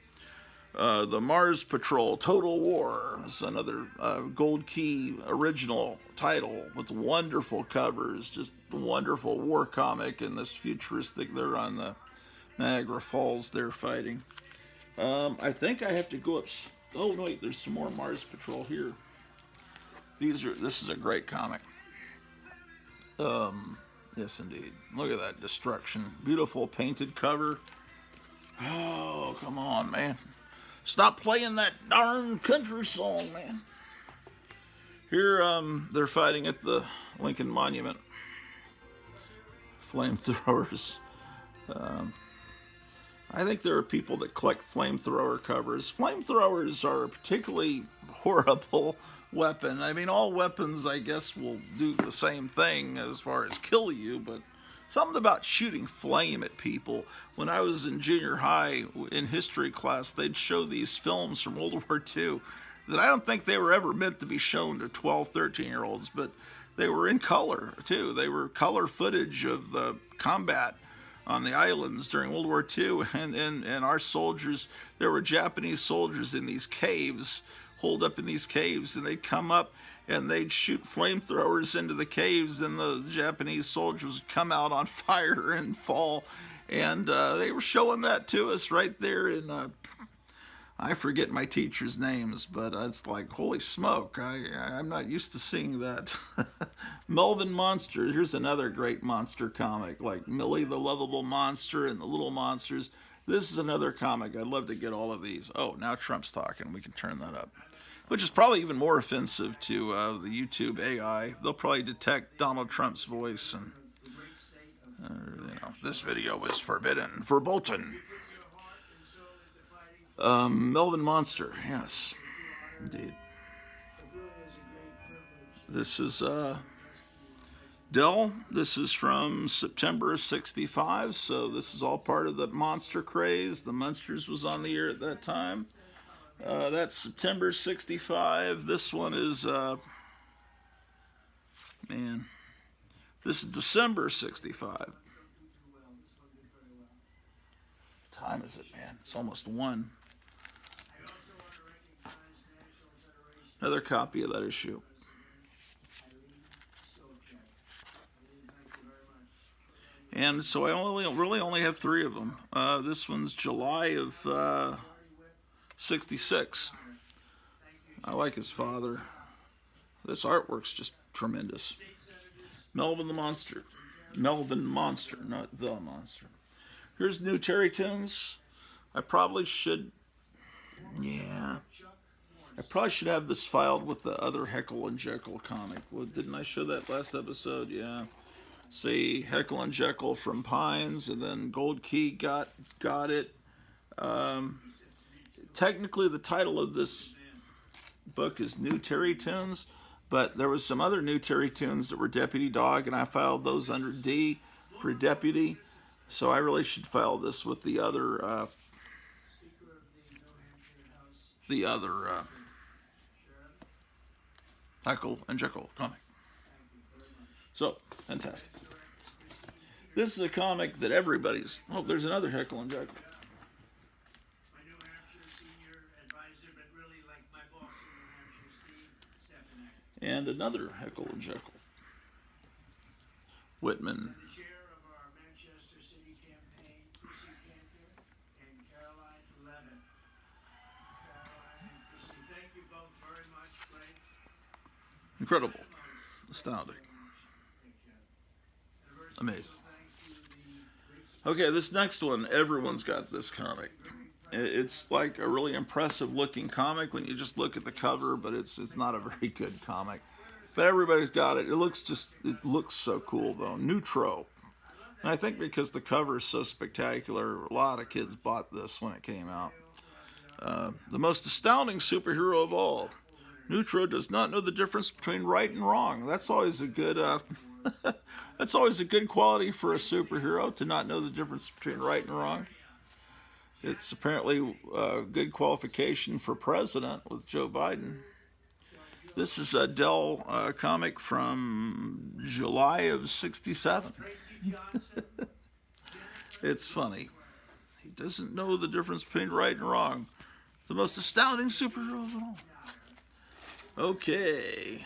The Mars Patrol Total War is another Gold Key original title with wonderful covers. Just a wonderful war comic in this futuristic. They're on the Niagara Falls. They're fighting. I think I have to go up. Oh no, wait, there's some more Mars Patrol here. This is a great comic. Yes indeed. Look at that destruction. Beautiful painted cover. Oh, come on, man. Stop playing that darn country song, man. Here, they're fighting at the Lincoln Monument. Flamethrowers. I think there are people that collect flamethrower covers. Flamethrowers are a particularly horrible weapon. I mean, all weapons, I guess, will do the same thing as far as kill you, but something about shooting flame at people. When I was in junior high in history class, they'd show these films from World War II that I don't think they were ever meant to be shown to 12, 13-year-olds, but they were in color, too. They were color footage of the combat on the islands during World War II, and our soldiers, there were Japanese soldiers in these caves, holed up in these caves, and they'd come up and they'd shoot flamethrowers into the caves, and the Japanese soldiers would come out on fire and fall, and they were showing that to us right there in, I forget my teacher's names, but it's like, holy smoke, I'm not used to seeing that. Melvin Monster, here's another great monster comic, like Millie the Lovable Monster and the Little Monsters. This is another comic. I'd love to get all of these. Oh, now Trump's talking. We can turn that up. Which is probably even more offensive to the YouTube AI. They'll probably detect Donald Trump's voice and, this video is forbidden. Verboten. Melvin Monster, yes, indeed. This is Dell. This is from September of '65, so this is all part of the monster craze. The Munsters was on the air at that time. That's September '65. This one is, this is December '65. What time is it, man? It's almost 1. Another copy of that issue. And so I really only have 3 of them. This one's July of '66. I like his father. This artwork's just tremendous. Melvin the Monster. Melvin Monster, not the Monster. Here's new Terry Tunes. I probably should have this filed with the other Heckle and Jekyll comic. Well, didn't I show that last episode? Yeah. See, Heckle and Jekyll from Pines, and then Gold Key got it. Technically, the title of this book is New Terry Tunes, but there was some other new Terry Tunes that were Deputy Dog, and I filed those under D for Deputy. So I really should file this with the other Heckle and Jekyll comic. So, fantastic. This is a comic that everybody's... Oh, there's another Heckle and Jekyll. And another Heckle and Jekyll. Whitman. The chair of our Manchester City campaign, Chrissy Cantor, and Caroline Levin. Caroline and Chrissy, thank you both very much. Great. Incredible. Astounding. Amazing. Okay, this next one, everyone's got this comic. It's like a really impressive looking comic when you just look at the cover, but it's not a very good comic. But everybody's got it. It looks so cool though. Neutro. And I think because the cover is so spectacular, a lot of kids bought this when it came out. The most astounding superhero of all. Neutro does not know the difference between right and wrong. That's always a good that's always a good quality for a superhero, to not know the difference between right and wrong. It's apparently a good qualification for president with Joe Biden. This is a Dell comic from July of '67. It's funny. He doesn't know the difference between right and wrong. The most astounding superhero of all. Okay.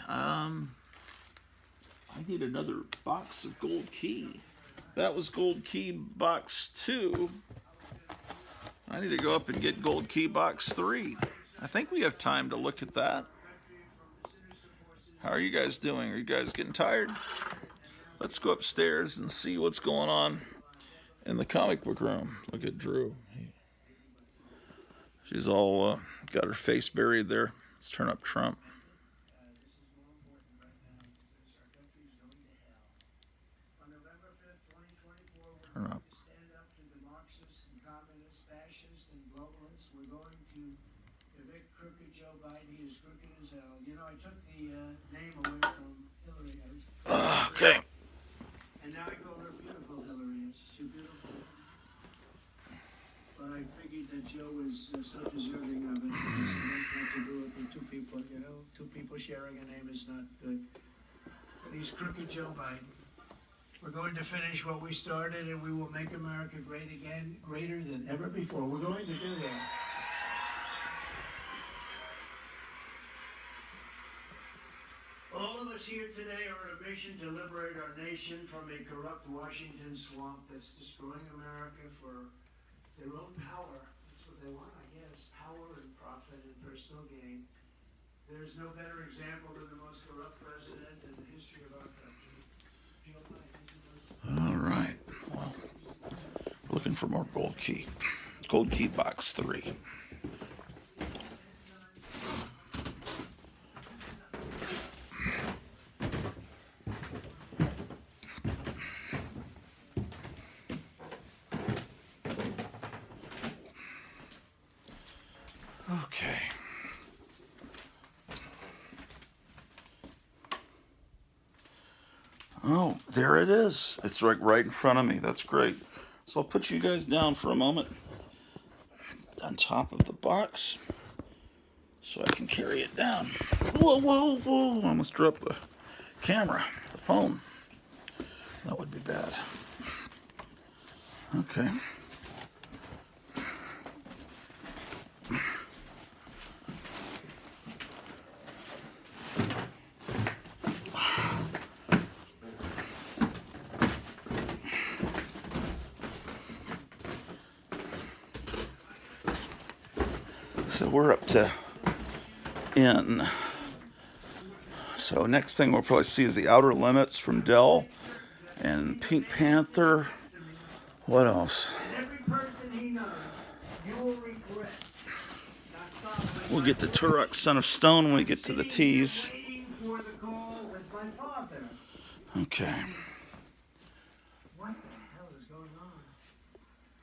I need another box of Gold Key. That was Gold Key box 2. I need to go up and get Gold Key box 3. I think we have time to look at that. How are you guys doing? Are you guys getting tired? Let's go upstairs and see what's going on in the comic book room. Look at Drew. She's all got her face buried there. Let's turn up Trump. Turn up. Stand up to the Marxists and communists, fascists and globalists. We're going to evict crooked Joe Biden. He is crooked as hell. You know, I took the name away from Hillary. Okay. And now I call her beautiful Hillary. It's too beautiful. But I figured that Joe is so deserving of it. Not to do it with two people, you know. Two people sharing a name is not good. But he's crooked Joe Biden. We're going to finish what we started, and we will make America great again, greater than ever before. We're going to do that. All of us here today are on a mission to liberate our nation from a corrupt Washington swamp that's destroying America for their own power. That's what they want, I guess. Power and profit and personal gain. There's no better example than the most corrupt president in the history of our country. Joe Biden. All right. Well, we're looking for more Gold Key. Gold Key box 3. Okay. Oh, there it is. It's like right in front of me. That's great. So I'll put you guys down for a moment on top of the box so I can carry it down. Whoa, whoa, whoa. I almost dropped the camera, the phone. That would be bad. Okay. So we're up to N. So next thing we'll probably see is the Outer Limits from Dell and Pink Panther. What else? We'll get the Turok Son of Stone when we get to the T's. Okay. What the hell is going on?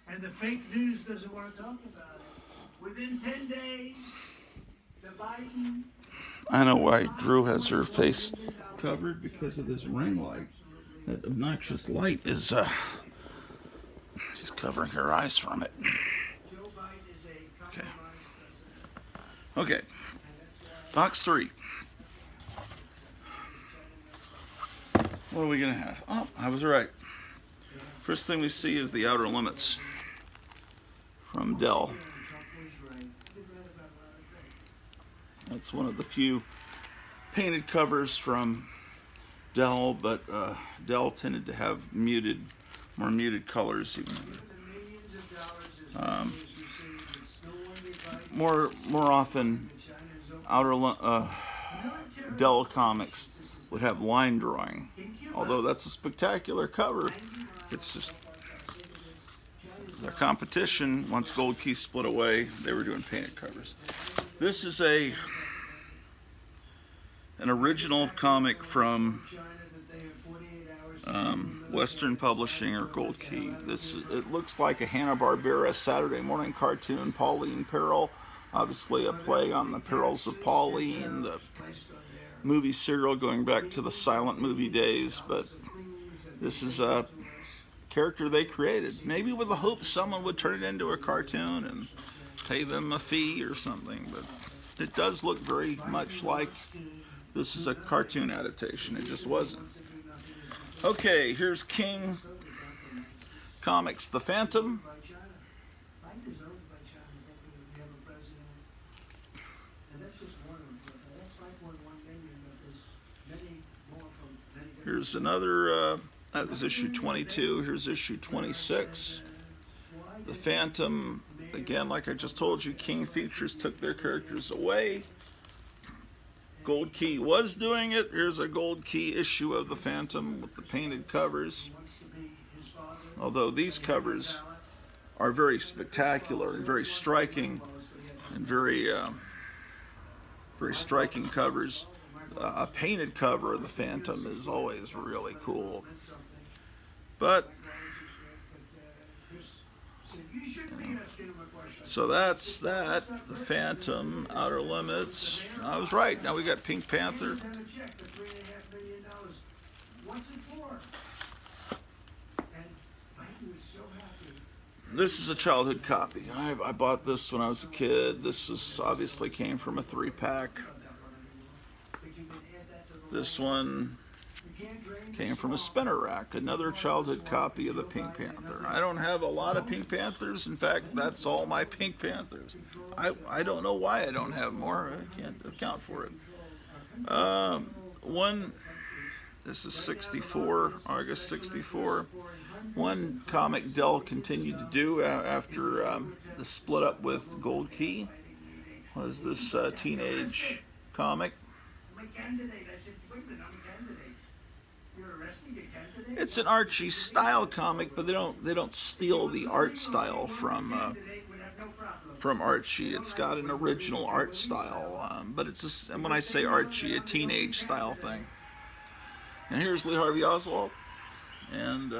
And the fake news doesn't want to talk about it. Within 10 days, the Biden... I know why Drew has her face covered, because of this ring light. That obnoxious light is, she's covering her eyes from it. Okay. Okay. Box 3. What are we going to have? Oh, I was right. First thing we see is the Outer Limits from Dell. That's one of the few painted covers from Dell, but Dell tended to have more muted colors. More often, Dell comics would have line drawing. Although that's a spectacular cover, it's just the competition. Once Gold Key split away, they were doing painted covers. This is an original comic from Western Publishing or Gold Key. It looks like a Hanna-Barbera Saturday morning cartoon, Pauline Peril. Obviously a play on the perils of Pauline, the movie serial going back to the silent movie days, but this is a character they created, maybe with the hope someone would turn it into a cartoon and pay them a fee or something, but it does look very much like this is a cartoon adaptation. It just wasn't. Okay, here's King Comics, The Phantom. Here's another, that was issue 22. Here's issue 26. The Phantom, again, like I just told you, King Features took their characters away. Gold Key was doing it. Here's a Gold Key issue of The Phantom with the painted covers. Although these covers are very spectacular and very striking and very striking covers. A painted cover of the Phantom is always really cool. But so that's that. The Phantom, Outer Limits. I was right. Now we got Pink Panther. This is a childhood copy. I bought this when I was a kid. This obviously came from a 3-pack. This one came from a spinner rack, another childhood copy of the Pink Panther. I don't have a lot of Pink Panthers. In fact, that's all my Pink Panthers. I don't know why I don't have more. I can't account for it. This is 64, August 64. One comic Dell continued to do after the split up with Gold Key was this teenage comic. It's an Archie style comic, but they don't steal the art style from Archie. It's got an original art style, but it's and when I say Archie, a teenage style thing. And here's Lee Harvey Oswald, and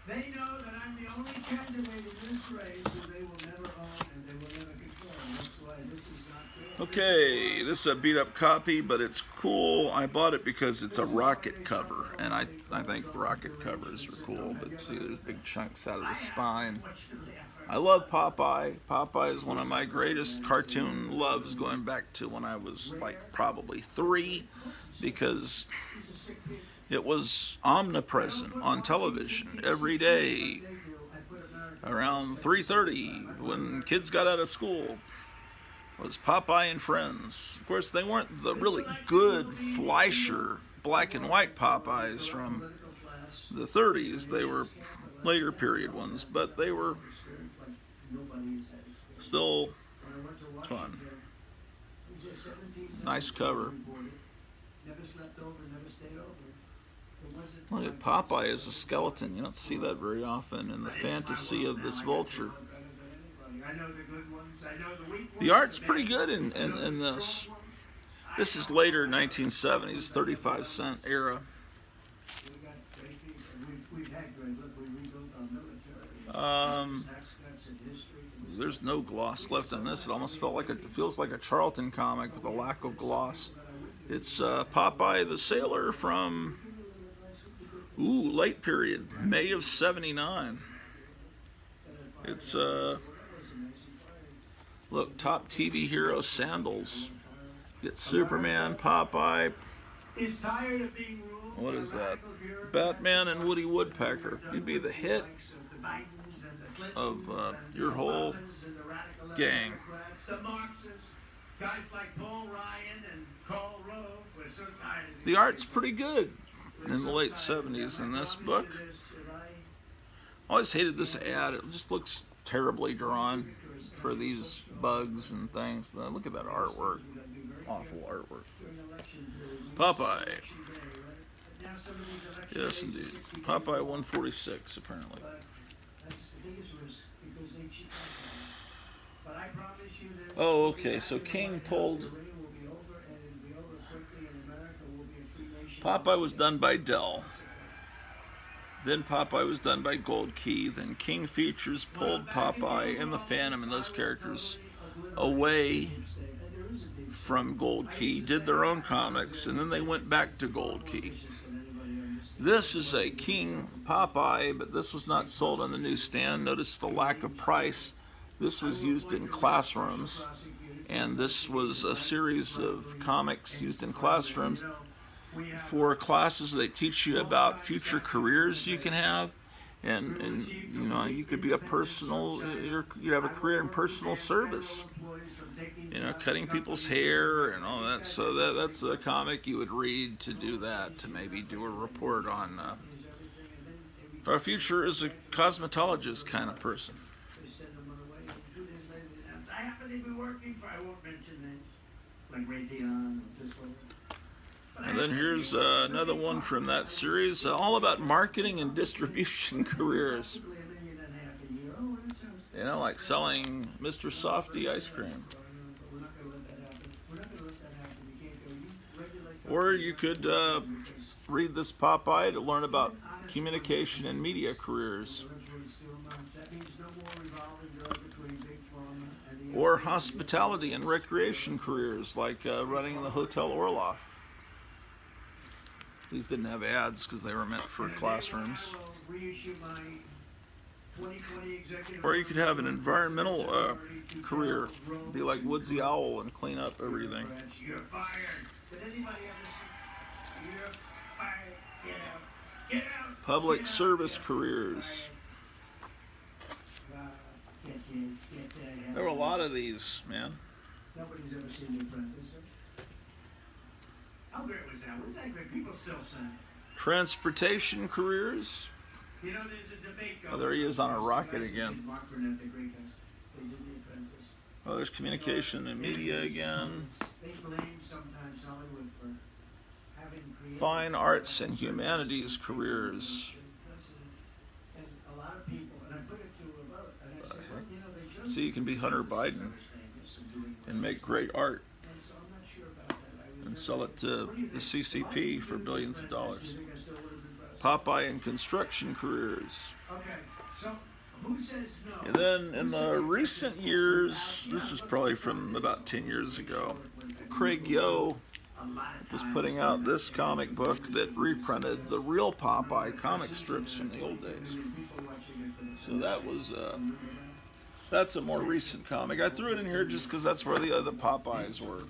they know that I'm the only candidate in this race that they will never own and they will never control. That's why this is not fair. okay, this is a beat up copy, but it's cool. I bought it because it's a rocket cover, and I think rocket covers are cool, but see there's big chunks out of the spine. I love Popeye. Popeye is one of my greatest cartoon loves going back to when I was like probably 3, because it was omnipresent on television every day around 3:30 when kids got out of school. Was Popeye and Friends. Of course, they weren't the really good Fleischer black and white Popeyes from the 30s. They were later period ones, but they were still fun. Nice cover. Look at Popeye as a skeleton. You don't see that very often in the fantasy of this vulture. The art's pretty good in this. This is later 1970s, 35-cent era. There's no gloss left on this. It almost feels like a Charlton comic with a lack of gloss. It's Popeye the Sailor from late period, May of '79. It's look, top TV hero sandals. You get Superman, Popeye. What is that? Batman and Woody Woodpecker. You'd be the hit of your whole gang. The Marxists, guys like Paul Ryan and The art's pretty good in the late 70s in this book. I always hated this ad. It just looks terribly drawn for these bugs and things. Look at that artwork. Awful artwork. Popeye. Yes, indeed. Popeye 146, apparently. Oh, okay. So King pulled... Popeye was done by Dell. Then Popeye was done by Gold Key. Then King Features pulled Popeye and the Phantom and those characters away from Gold Key, did their own comics, and then they went back to Gold Key. This is a King Popeye, but this was not sold on the newsstand. Notice the lack of price. This was used in classrooms, and this was a series of comics used in classrooms for classes they teach you about future careers you can have, and you know, you could be a personal, you'd have a career in personal service, you know, cutting people's hair and all that. So that's a comic you would read to do that, to maybe do a report on our future as a cosmetologist kind of person. I happen to be working for, I won't mention names, like Raytheon or this one. And then here's another one from that series, all about marketing and distribution careers. You know, like selling Mr. Softy ice cream. Or you could read this Popeye to learn about communication and media careers. Or hospitality and recreation careers, like running the Hotel Orloff. These didn't have ads because they were meant for classrooms. Or you could have an environmental career, be like Woodsy Owl and clean up everything. You're fired. Did anybody ever see? You're fired. Get out. Public service careers. There were a lot of these, man. Nobody's ever seen The Apprentice. How great was that? Was that great? People still sang it. Transportation careers. You know, there's a debate going on. Oh, there he is on a rocket again. Mark Burnett, the great guys. They did The Apprentice. Oh, there's communication and media again. They blame sometimes Hollywood for having created Fine arts and humanities careers. And a lot of people, and I put it to a vote, and I said, well, you know, they should. So you can be Hunter Biden and make great art And so I'm not sure about that. and sell it to the CCP for billions of dollars. Popeye and construction careers. Okay, so who says no? And then in the recent years, this is probably from about 10 years ago, Craig Yo was putting out this comic book that reprinted the real Popeye comic strips from the old days. So that was that's a more recent comic. I threw it in here just because that's where the other Popeyes were.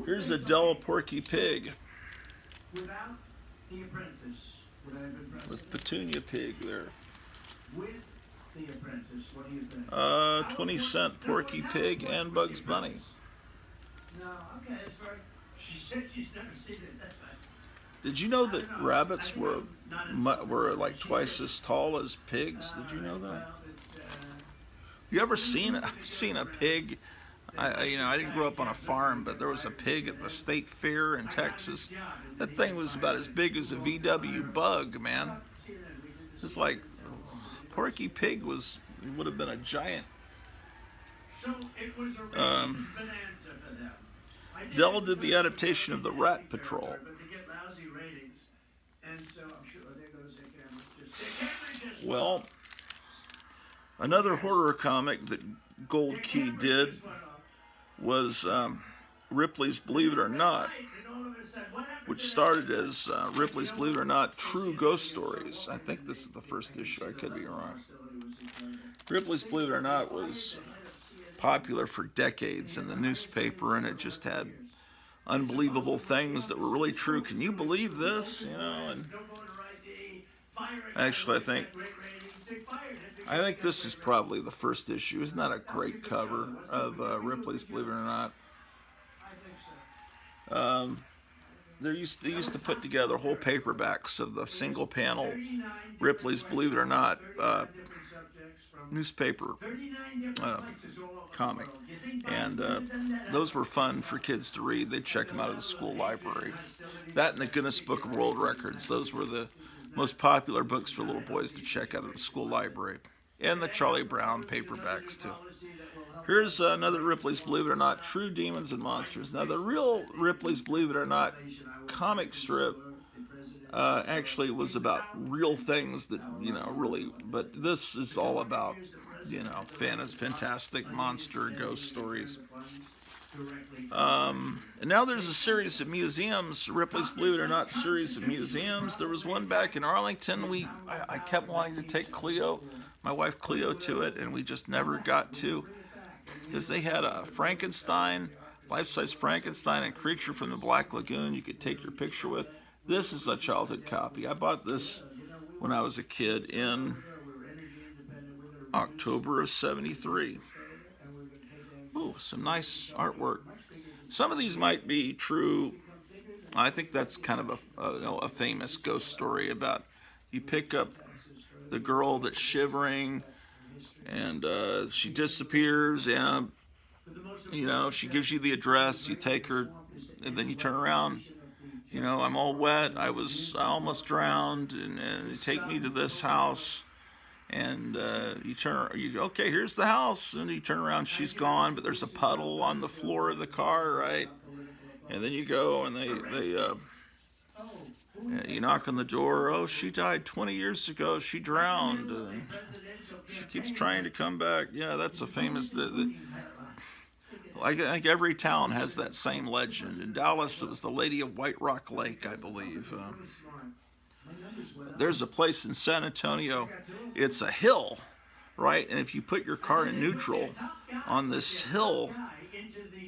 Here's a Del Porky Pig Without The Apprentice, would I have been president? with Petunia Pig there. With The Apprentice, what do you think? 20 Cent Porky Pig and Bugs Bunny. No, okay, that's right. She said she's never seen it. That's not. Did you know that rabbits were like twice as tall as pigs? Did you know that? Well, it's, You ever seen a pig? I didn't grow up on a farm, but there was a pig at the state fair in Texas. That thing was about as big as a VW Bug, man. It's like Porky Pig would have been a giant. So it was a bonanza for them. Dell did the adaptation of the Rat Patrol. But they get lousy ratings, and so I'm sure there goes their camera. Their camera just Well, another horror comic that Gold Key did was Ripley's Believe It or Not, which started as Ripley's Believe It or Not True Ghost Stories. I think this is the first issue. I could be wrong. Ripley's Believe It or Not was popular for decades in the newspaper, and it just had unbelievable things that were really true. Can you believe this? You know, and actually, I think this is probably the first issue. Isn't that a great cover of Ripley's Believe It or Not? They used to put together whole paperbacks of the single panel Ripley's Believe It or Not newspaper comic, and those were fun for kids to read. They'd check them out of the school library. That and the Guinness Book of World Records, those were the most popular books for little boys to check out of the school library, and the Charlie Brown paperbacks too. Here's another Ripley's Believe It or Not, True Demons and Monsters. Now the real Ripley's Believe It or Not comic strip actually was about real things that, really, but this is all about, fantastic monster ghost stories. And now there's a series of museums, Ripley's Believe It or Not series of museums. There was one back in Arlington. I kept wanting to take Cleo, my wife Cleo, to it, and we just never got to, because they had a Frankenstein, life-size Frankenstein and Creature from the Black Lagoon you could take your picture with. This is a childhood copy. I bought this when I was a kid in October of '73. Ooh, some nice artwork. Some of these might be true. I think that's kind of a famous ghost story about you pick up the girl that's shivering and she disappears, and she gives you the address. You take her, and then you turn around. I'm all wet. I almost drowned, and you take me to this house, and okay, here's the house, and you turn around, she's gone, but there's a puddle on the floor of the car, right? And then you go, and you knock on the door. Oh, she died 20 years ago. She drowned. She keeps trying to come back. Yeah, that's a famous. I think every town has that same legend. In Dallas, it was the Lady of White Rock Lake, I believe. There's a place in San Antonio. It's a hill, right? And if you put your car in neutral on this hill,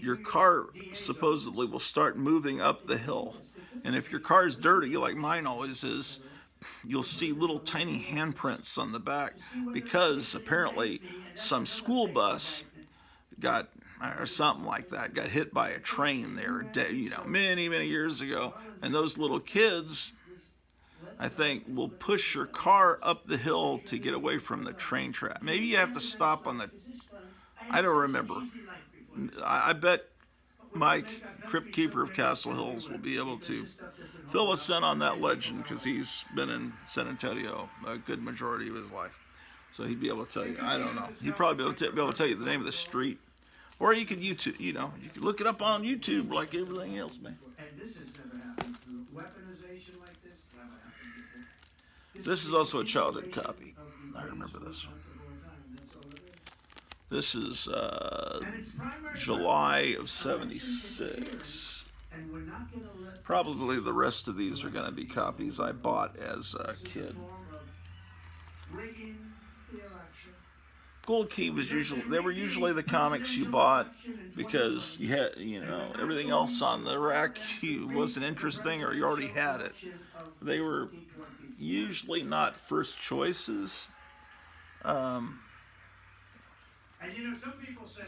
your car supposedly will start moving up the hill. And if your car is dirty, like mine always is, you'll see little tiny handprints on the back, because apparently some school bus got hit by a train there, many, many years ago. And those little kids, I think, will push your car up the hill to get away from the train track. Maybe you have to stop I don't remember. I bet Mike, Crypt Keeper of Castle Hills, will be able to fill us in on that legend, because he's been in San Antonio a good majority of his life. So he'd be able to tell you. I don't know. He'd probably be able to tell you the name of the street. Or you could YouTube, you could look it up on YouTube like everything else, man. This is also a childhood copy. I remember this one. This is July of '76. Probably the rest of these are going to be copies I bought as a kid. Gold Key was usually the comics you bought because you had, everything else on the rack wasn't interesting, or you already had it. They were usually not first choices.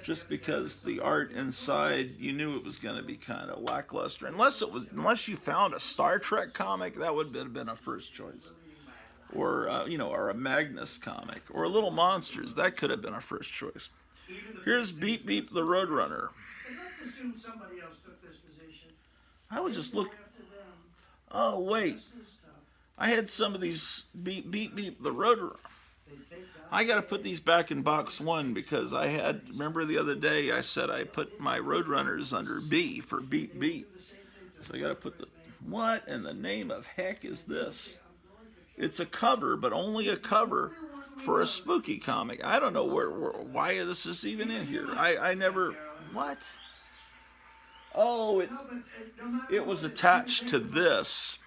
Just because the art inside, you knew it was going to be kind of lackluster. Unless you found a Star Trek comic, that would have been a first choice. Or or a Magnus comic, or Little Monsters, that could have been a first choice. Here's Beep Beep the Roadrunner. I would just look. Oh wait, I had some of these Beep Beep the Roadrunner. I got to put these back in box one, because remember the other day I said I put my Roadrunners under B for Beep Beep. So I got to put what in the name of heck is this? It's a cover, but only a cover for a spooky comic. I don't know why this is even in here. I never, what? Oh, it was attached to this.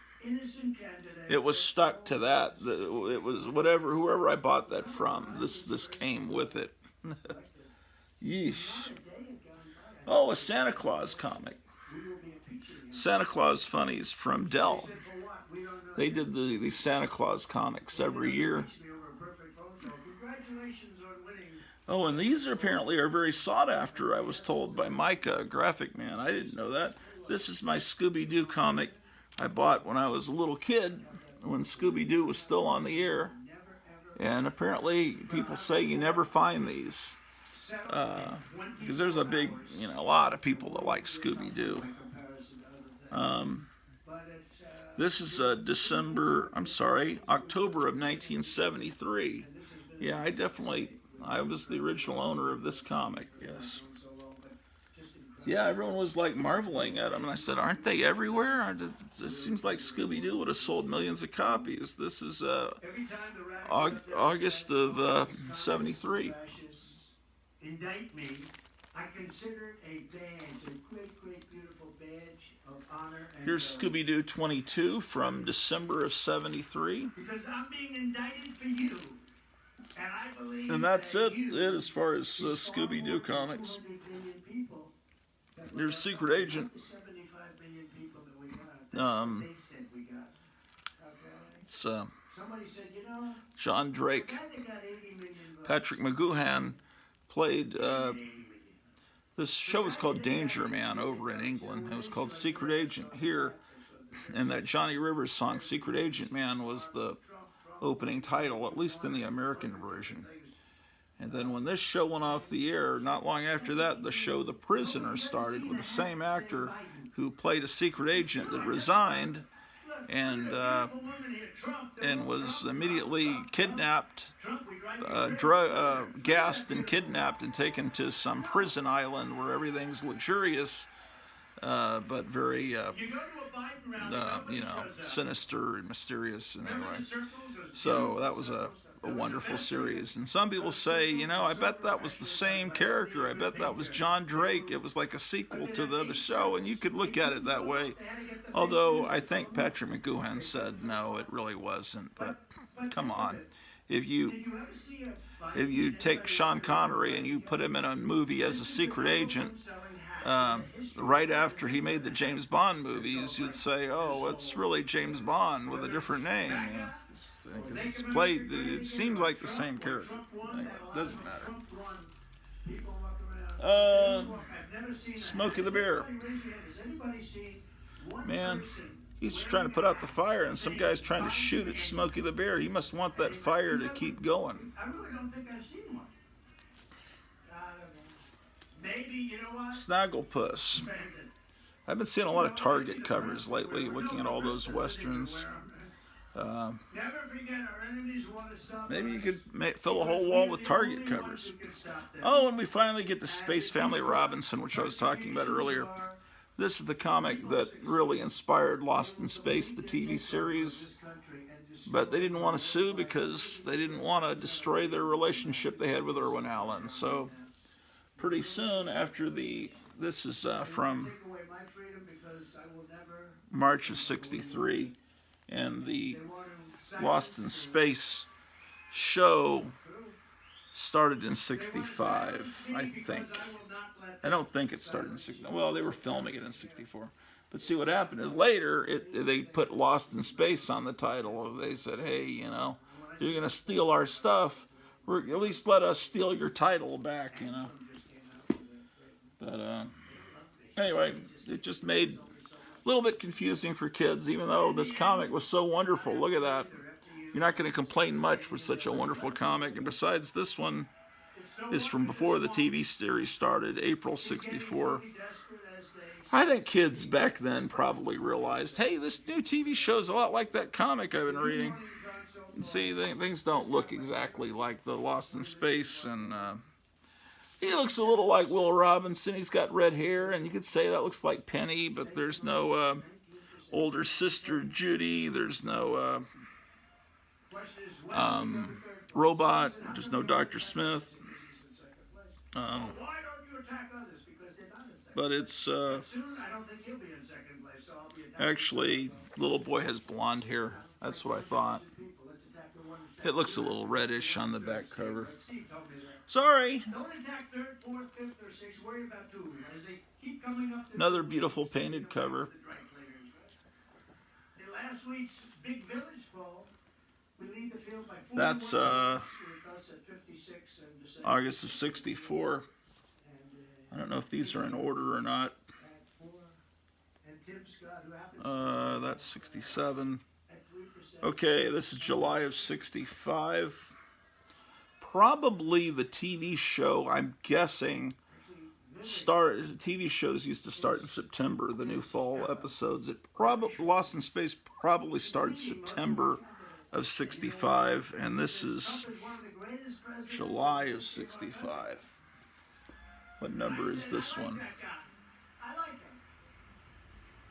It was stuck to that. It was whoever I bought that from. This came with it. Yeesh. Oh, a Santa Claus comic. Santa Claus Funnies from Dell. They did these Santa Claus comics every year. Oh, and these apparently are very sought after, I was told by Micah, a graphic man. I didn't know that. This is my Scooby-Doo comic I bought when I was a little kid, when Scooby-Doo was still on the air. And apparently people say you never find these. Because there's a big, a lot of people that like Scooby-Doo. This is October of 1973. Yeah, I was the original owner of this comic, yes. Yeah, everyone was like marveling at them, and I said, aren't they everywhere? It seems like Scooby-Doo would have sold millions of copies. This is August of 73. Indict me. I consider it a badge, a great, great, beautiful badge of honor. Here's Scooby-Doo 22 from December of 73. Because I'm being indicted for you. And I believe and that's it as far as Scooby-Doo comics. There's Secret Agent. 75 million people that we got. That's what they said we got. Okay? It's Somebody said, John Drake. the guy that got 80 million bucks. Patrick McGoohan played. This show was called Danger Man over in England. It was called Secret Agent here. And that Johnny Rivers song, Secret Agent Man, was the opening title, at least in the American version. And then when this show went off the air, not long after that, the show The Prisoner started with the same actor who played a secret agent that resigned and was immediately kidnapped, gassed and kidnapped and taken to some prison island where everything's luxurious, but very, sinister and mysterious. And anyway, so that was a wonderful series. And some people say, I bet that was the same character. I bet that was John Drake. It was like a sequel to the other show, and you could look at it that way. Although I think Patrick McGoohan said no, it really wasn't. But come on, if you take Sean Connery and you put him in a movie as a secret agent, right after he made the James Bond movies, you'd say, oh, it's really James Bond with a different name. Because it's played, it seems like the same character. Anyway, doesn't matter. Smokey the Bear. Man, he's just trying to put out the fire, and some guy's trying to shoot at Smokey the Bear. He must want that fire to keep going. I really don't think I've seen one. Maybe, you know what? Snagglepuss. I've been seeing a lot of Target covers lately, looking at all those westerns. Maybe you could fill a whole wall with Target covers. Oh, and we finally get to Space Family Robinson, which I was talking about earlier. This is the comic that really inspired Lost in Space, the TV series. But they didn't want to sue because they didn't want to destroy their relationship they had with Irwin Allen. So pretty soon after this is from March of '63, and the Lost in Space show started in '65, I think. I don't think it started in '65. Well, they were filming it in '64. But see, what happened is later, they put Lost in Space on the title. They said, hey, you're going to steal our stuff. At least let us steal your title back, But anyway, it just made a little bit confusing for kids, even though this comic was so wonderful. Look at that. You're not going to complain much with such a wonderful comic. And besides, this one is from before the TV series started, April '64. I think kids back then probably realized, hey, this new TV show's a lot like that comic I've been reading. And see, things don't look exactly like the Lost in Space, and he looks a little like Will Robinson. He's got red hair, and you could say that looks like Penny, but there's no older sister Judy. There's no Robot. There's no Dr. Smith. But it's actually, little boy has blonde hair. That's what I thought. It looks a little reddish on the back cover. Sorry. Another beautiful painted cover. Last week's Big Village Ball, We lead the field by 41 That's with us at 56 and December August of '64. and, I don't know if these are in order or not. at 4. And Tim Scott, who happens That's '67. at 3%. Okay, this is July of '65. Probably the TV show, I'm guessing, TV shows used to start in September, the new fall episodes. Lost in Space probably started September of '65, and this is July of '65. What number is this one? I like him.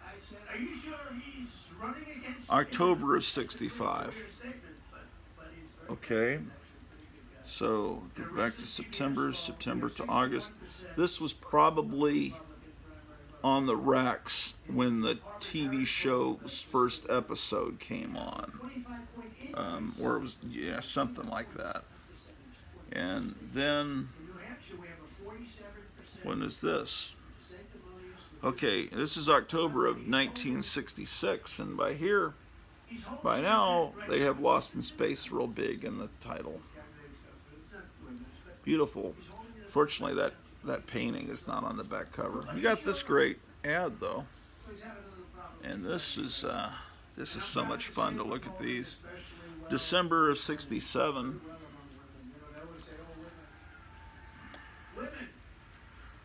I said, are you sure he's running against October of '65. Okay. So go back to September to August. This was probably on the Rex when the TV show's first episode came on. Or it was, yeah, something like that. And then, when is this? Okay, this is October of 1966, and by now, they have Lost in Space real big in the title. Beautiful. Fortunately, that painting is not on the back cover. You got this great ad though, and this is so much fun to look at these. December of '67.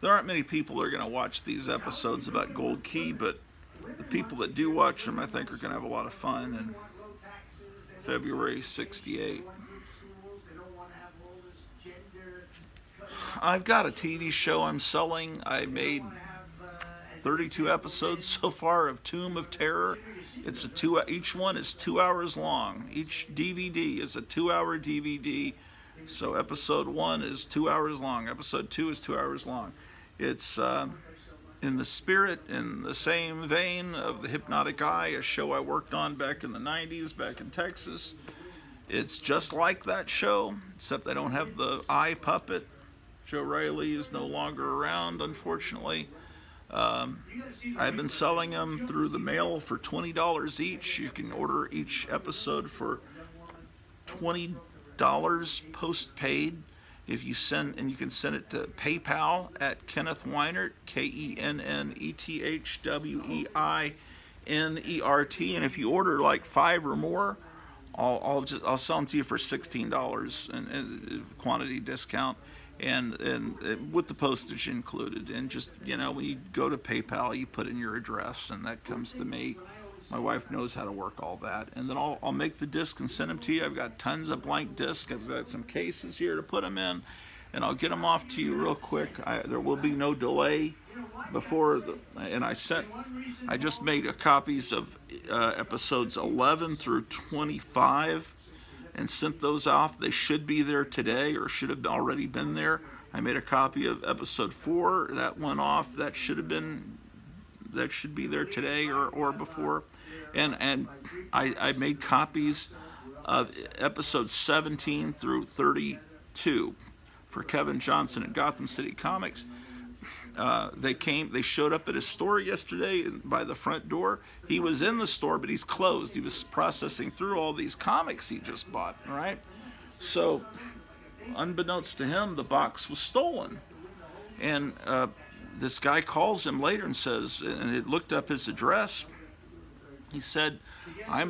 There aren't many people that are going to watch these episodes about Gold Key, but the people that do watch them, I think, are going to have a lot of fun. In February '68. I've got a TV show I'm selling. I made 32 episodes so far of Tomb of Terror. Each one is 2 hours long. Each DVD is a 2-hour DVD. So episode 1 is 2 hours long. Episode 2 is 2 hours long. It's in the spirit, in the same vein of The Hypnotic Eye, a show I worked on back in the 90s, back in Texas. It's just like that show, except I don't have the eye puppet. Joe Riley is no longer around, unfortunately. I've been selling them through the mail for $20 each. You can order each episode for $20 postpaid. If you send, and you can send it to PayPal at Kenneth Weinert, KENNETHWEINERT. And if you order like 5 or more, I'll sell them to you for $16 and quantity discount. And with the postage included. And just, when you go to PayPal, you put in your address, and that comes to me. My wife knows how to work all that. And then I'll make the disc and send them to you. I've got tons of blank discs. I've got some cases here to put them in, and I'll get them off to you real quick. There will be no delay before I just made copies of episodes 11 through 25. And sent those off. They should be there today, or should have already been there. I made a copy of episode 4. That went off. That should be there today or before. And I made copies of episodes 17 through 32 for Kevin Johnson at Gotham City Comics. They showed up at his store yesterday by the front door. He was in the store, but he's closed. He was processing through all these comics he just bought, right? So, unbeknownst to him, the box was stolen. And this guy calls him later and says, and it looked up his address. He said, I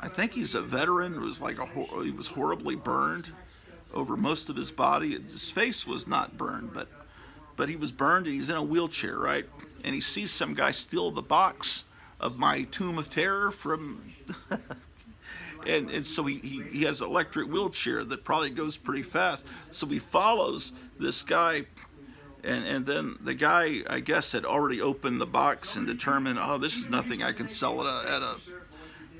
think he's a veteran. It was he was horribly burned over most of his body. His face was not burned, but he was burned, and he's in a wheelchair, right? And he sees some guy steal the box of my Tomb of Terror from... and so he has an electric wheelchair that probably goes pretty fast. So he follows this guy, and then the guy, I guess, had already opened the box and determined, this is nothing I can sell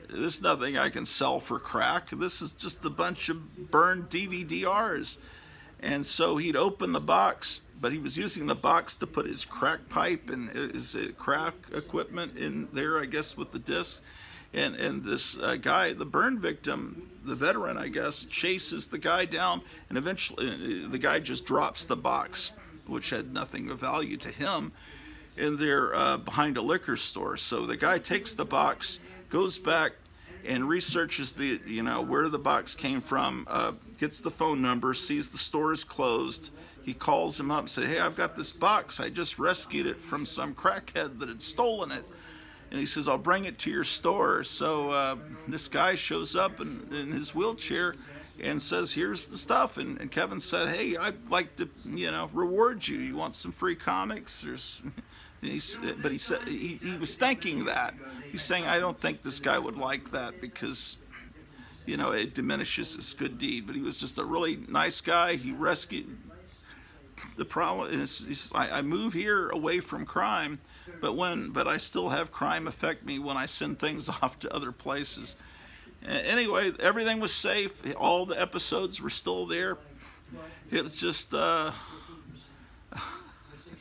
this is nothing I can sell for crack. This is just a bunch of burned DVD-Rs. And so he'd open the box, but he was using the box to put his crack pipe and his crack equipment in there, I guess, with the disc. And this guy, the burn victim, the veteran, I guess, chases the guy down, and eventually the guy just drops the box, which had nothing of value to him, in there behind a liquor store. So the guy takes the box, goes back, and researches the, where the box came from, gets the phone number, sees the store is closed. He calls him up and says, hey, I've got this box. I just rescued it from some crackhead that had stolen it. And he says, I'll bring it to your store. So this guy shows up in his wheelchair and says, here's the stuff. And Kevin said, hey, I'd like to, reward you. You want some free comics? But he said he was thinking that. He's saying, I don't think this guy would like that because, it diminishes his good deed. But he was just a really nice guy. He rescued. The problem is, I move here away from crime, but I still have crime affect me when I send things off to other places. Anyway, everything was safe. All the episodes were still there. It was just,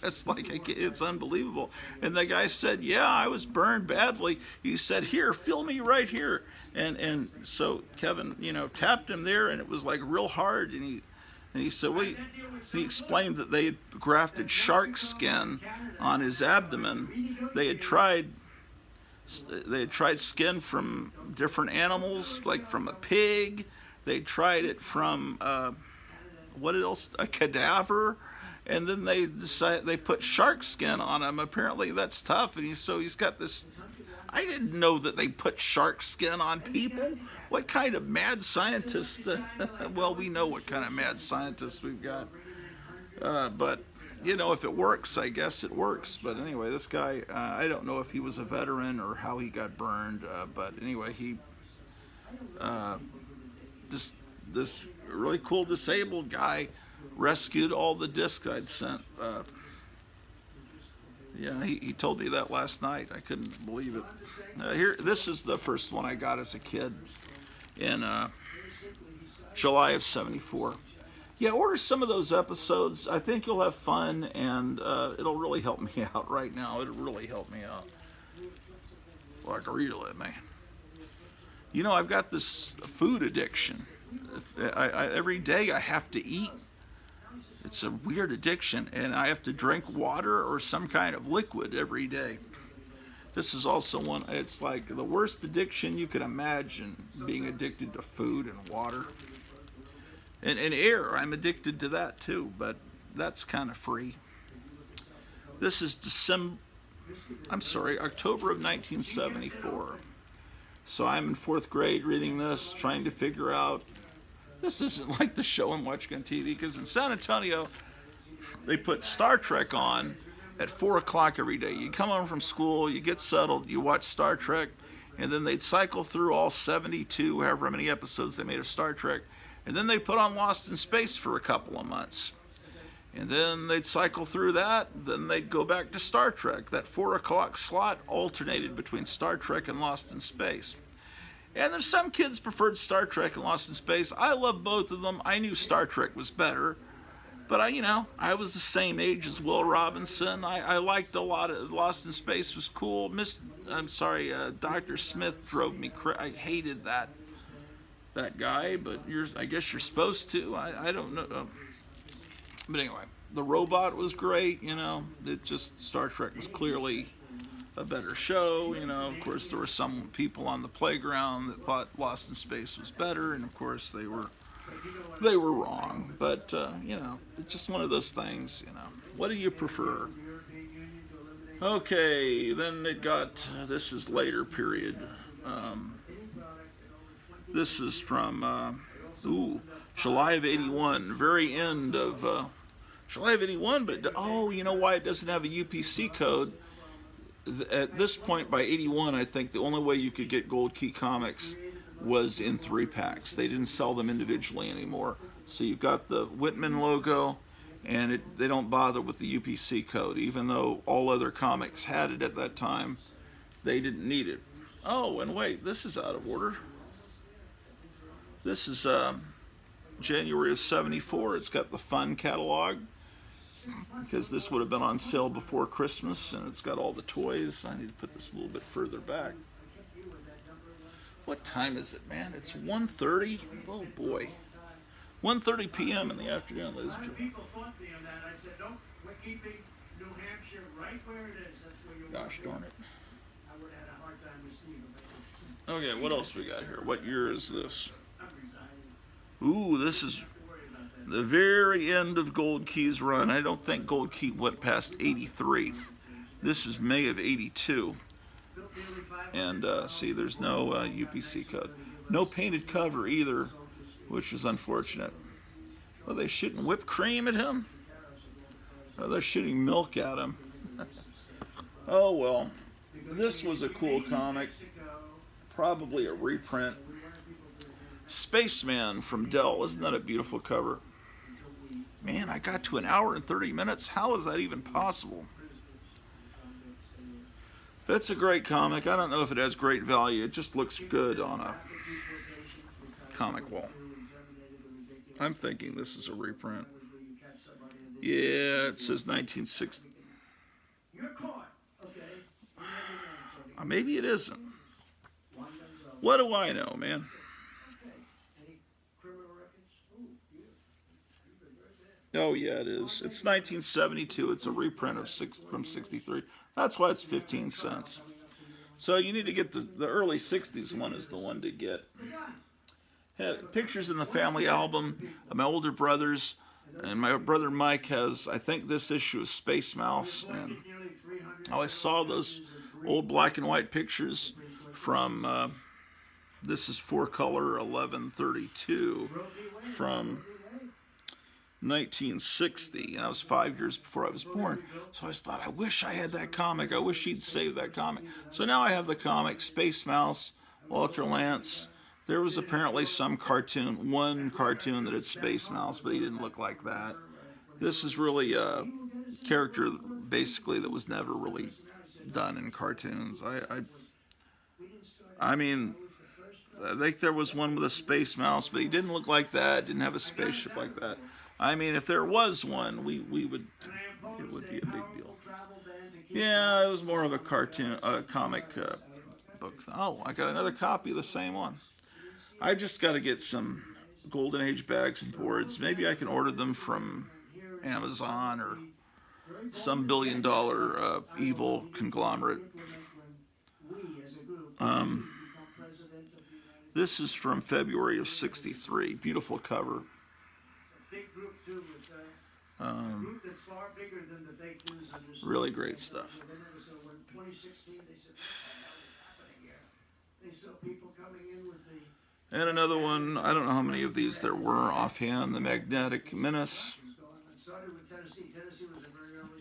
it's unbelievable. And the guy said, yeah, I was burned badly. He said, here, feel me right here. And so Kevin, tapped him there, and it was like real hard. And he said, wait. He explained that they had grafted shark skin on his abdomen. They had tried skin from different animals, like from a pig. They tried it from what else? A cadaver. And then they decided they put shark skin on him. Apparently that's tough. And he's got this. I didn't know that they put shark skin on people. What kind of mad scientists? Well, we know what kind of mad scientists we've got. But, if it works, I guess it works. But anyway, this guy, I don't know if he was a veteran or how he got burned. But anyway, this really cool disabled guy rescued all the discs I'd sent. Yeah, he told me that last night. I couldn't believe it. This is the first one I got as a kid in July of '74. Yeah, order some of those episodes. I think you'll have fun, and it'll really help me out right now. It'll really help me out. Like, really, man. I've got this food addiction. Every day I have to eat. It's a weird addiction, and I have to drink water or some kind of liquid every day. This is also one, it's like the worst addiction you can imagine, being addicted to food and water. And air, I'm addicted to that too, but that's kind of free. This is October of 1974. So I'm in 4th grade reading this, trying to figure out. This isn't like the show I'm watching on TV, because in San Antonio, they put Star Trek on at 4 o'clock every day. You come home from school, you get settled, you watch Star Trek, and then they'd cycle through all 72, however many episodes they made of Star Trek, and then they'd put on Lost in Space for a couple of months. And then they'd cycle through that, then they'd go back to Star Trek. That 4 o'clock slot alternated between Star Trek and Lost in Space. And there's some kids preferred Star Trek and Lost in Space. I love both of them. I knew Star Trek was better. But I was the same age as Will Robinson. I liked a lot of Lost in Space was cool. Dr. Smith drove me crazy. I hated that guy, but I guess you're supposed to. I don't know. But anyway, the robot was great, Star Trek was clearly a better show, Of course, there were some people on the playground that thought Lost in Space was better, and of course they were wrong. But it's just one of those things, What do you prefer? Okay, then it got. This is later period. This is from July of '81, very end of July of '81. But you know why it doesn't have a UPC code? At this point, by '81, I think the only way you could get Gold Key comics was in 3-packs. They didn't sell them individually anymore. So you've got the Whitman logo, and they don't bother with the UPC code, even though all other comics had it at that time. They didn't need it. Oh, and wait, this is out of order. This is January of '74. It's got the fun catalog, because this would have been on sale before Christmas, and it's got all the toys. I need to put this a little bit further back. What time is it, man? It's 1:30. Oh boy, 1:30 p.m. in the afternoon, ladies and gentlemen. People thought me on that. I said, no, we're keeping New Hampshire right where it is. That's where you want. Gosh darn it. I would have had a hard time receiving it. Okay, what else we got here? What year is this? Ooh, this is the very end of Gold Key's run. I don't think Gold Key went past 83. This is May of 82. And see, there's no UPC code. No painted cover either, which is unfortunate. Are they shooting whipped cream at him? Oh, they're shooting milk at him. Oh well. This was a cool comic. Probably a reprint. Spaceman from Dell. Isn't that a beautiful cover? Man, I got to an hour and 30 minutes. How is that even possible? That's a great comic. I don't know if it has great value. It just looks good on a comic wall. I'm thinking this is a reprint. Yeah, it says 1960. Maybe it isn't. What do I know, man? Oh yeah, it is. It's 1972. It's a reprint of from 63. That's why it's 15 cents. So you need to get the early 60s one is the one to get. Had pictures in the family album of my older brothers, and my brother Mike has, I think, this issue of Space Mouse. And I always saw those old black and white pictures from, this is 4-color 1132 from 1960, and I was 5 years before I was born. So I just thought, I wish I had that comic. I wish he'd saved that comic. So now I have the comic, Space Mouse, Walter Lantz. There was apparently some cartoon, one cartoon that had Space Mouse, but he didn't look like that. This is really a character, basically, that was never really done in cartoons. I mean, I think there was one with a Space Mouse, but he didn't look like that, didn't have a spaceship like that. I mean, if there was one, we would, it would be a big deal. Yeah, it was more of a cartoon, comic book. Oh, I got another copy of the same one. I just got to get some Golden Age bags and boards. Maybe I can order them from Amazon or some billion-dollar evil conglomerate. This is from February of 63. Beautiful cover. Really great stuff. And another one, I don't know how many of these there were offhand, the Magnetic Menace.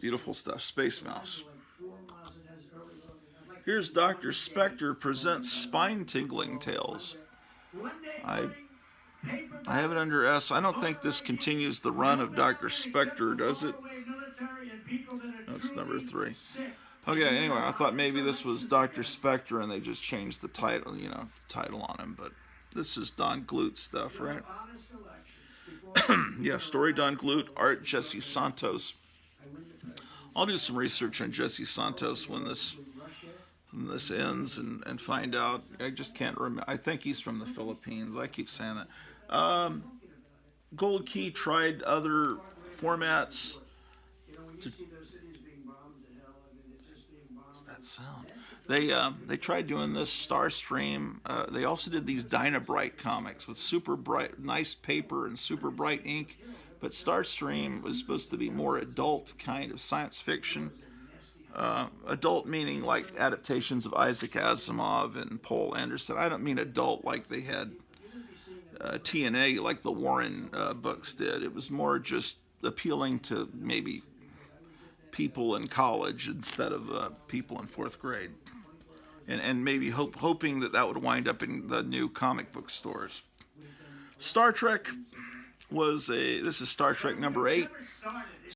Beautiful stuff, Space Mouse. Here's Dr. Spectre presents Spine-Tingling Tales. I have it under S. I don't think this continues the run of Dr. Spectre, does it? That's number 3. Okay, anyway, I thought maybe this was Dr. Spectre and they just changed the title, title on him, but this is Don Glut stuff, right? Yeah, story Don Glut, art Jesse Santos. I'll do some research on Jesse Santos when this ends and find out. I just can't remember. I think he's from the Philippines. I keep saying that. Gold Key tried other formats. What's that sound? They tried doing this Starstream. They also did these Dynabrite comics with super bright, nice paper and super bright ink. But Starstream was supposed to be more adult kind of science fiction. Adult meaning like adaptations of Isaac Asimov and Poul Anderson. I don't mean adult like they had TNA like the Warren books did. It was more just appealing to maybe people in college instead of people in 4th grade. And maybe hoping that would wind up in the new comic book stores. Star Trek was this is Star Trek number 8.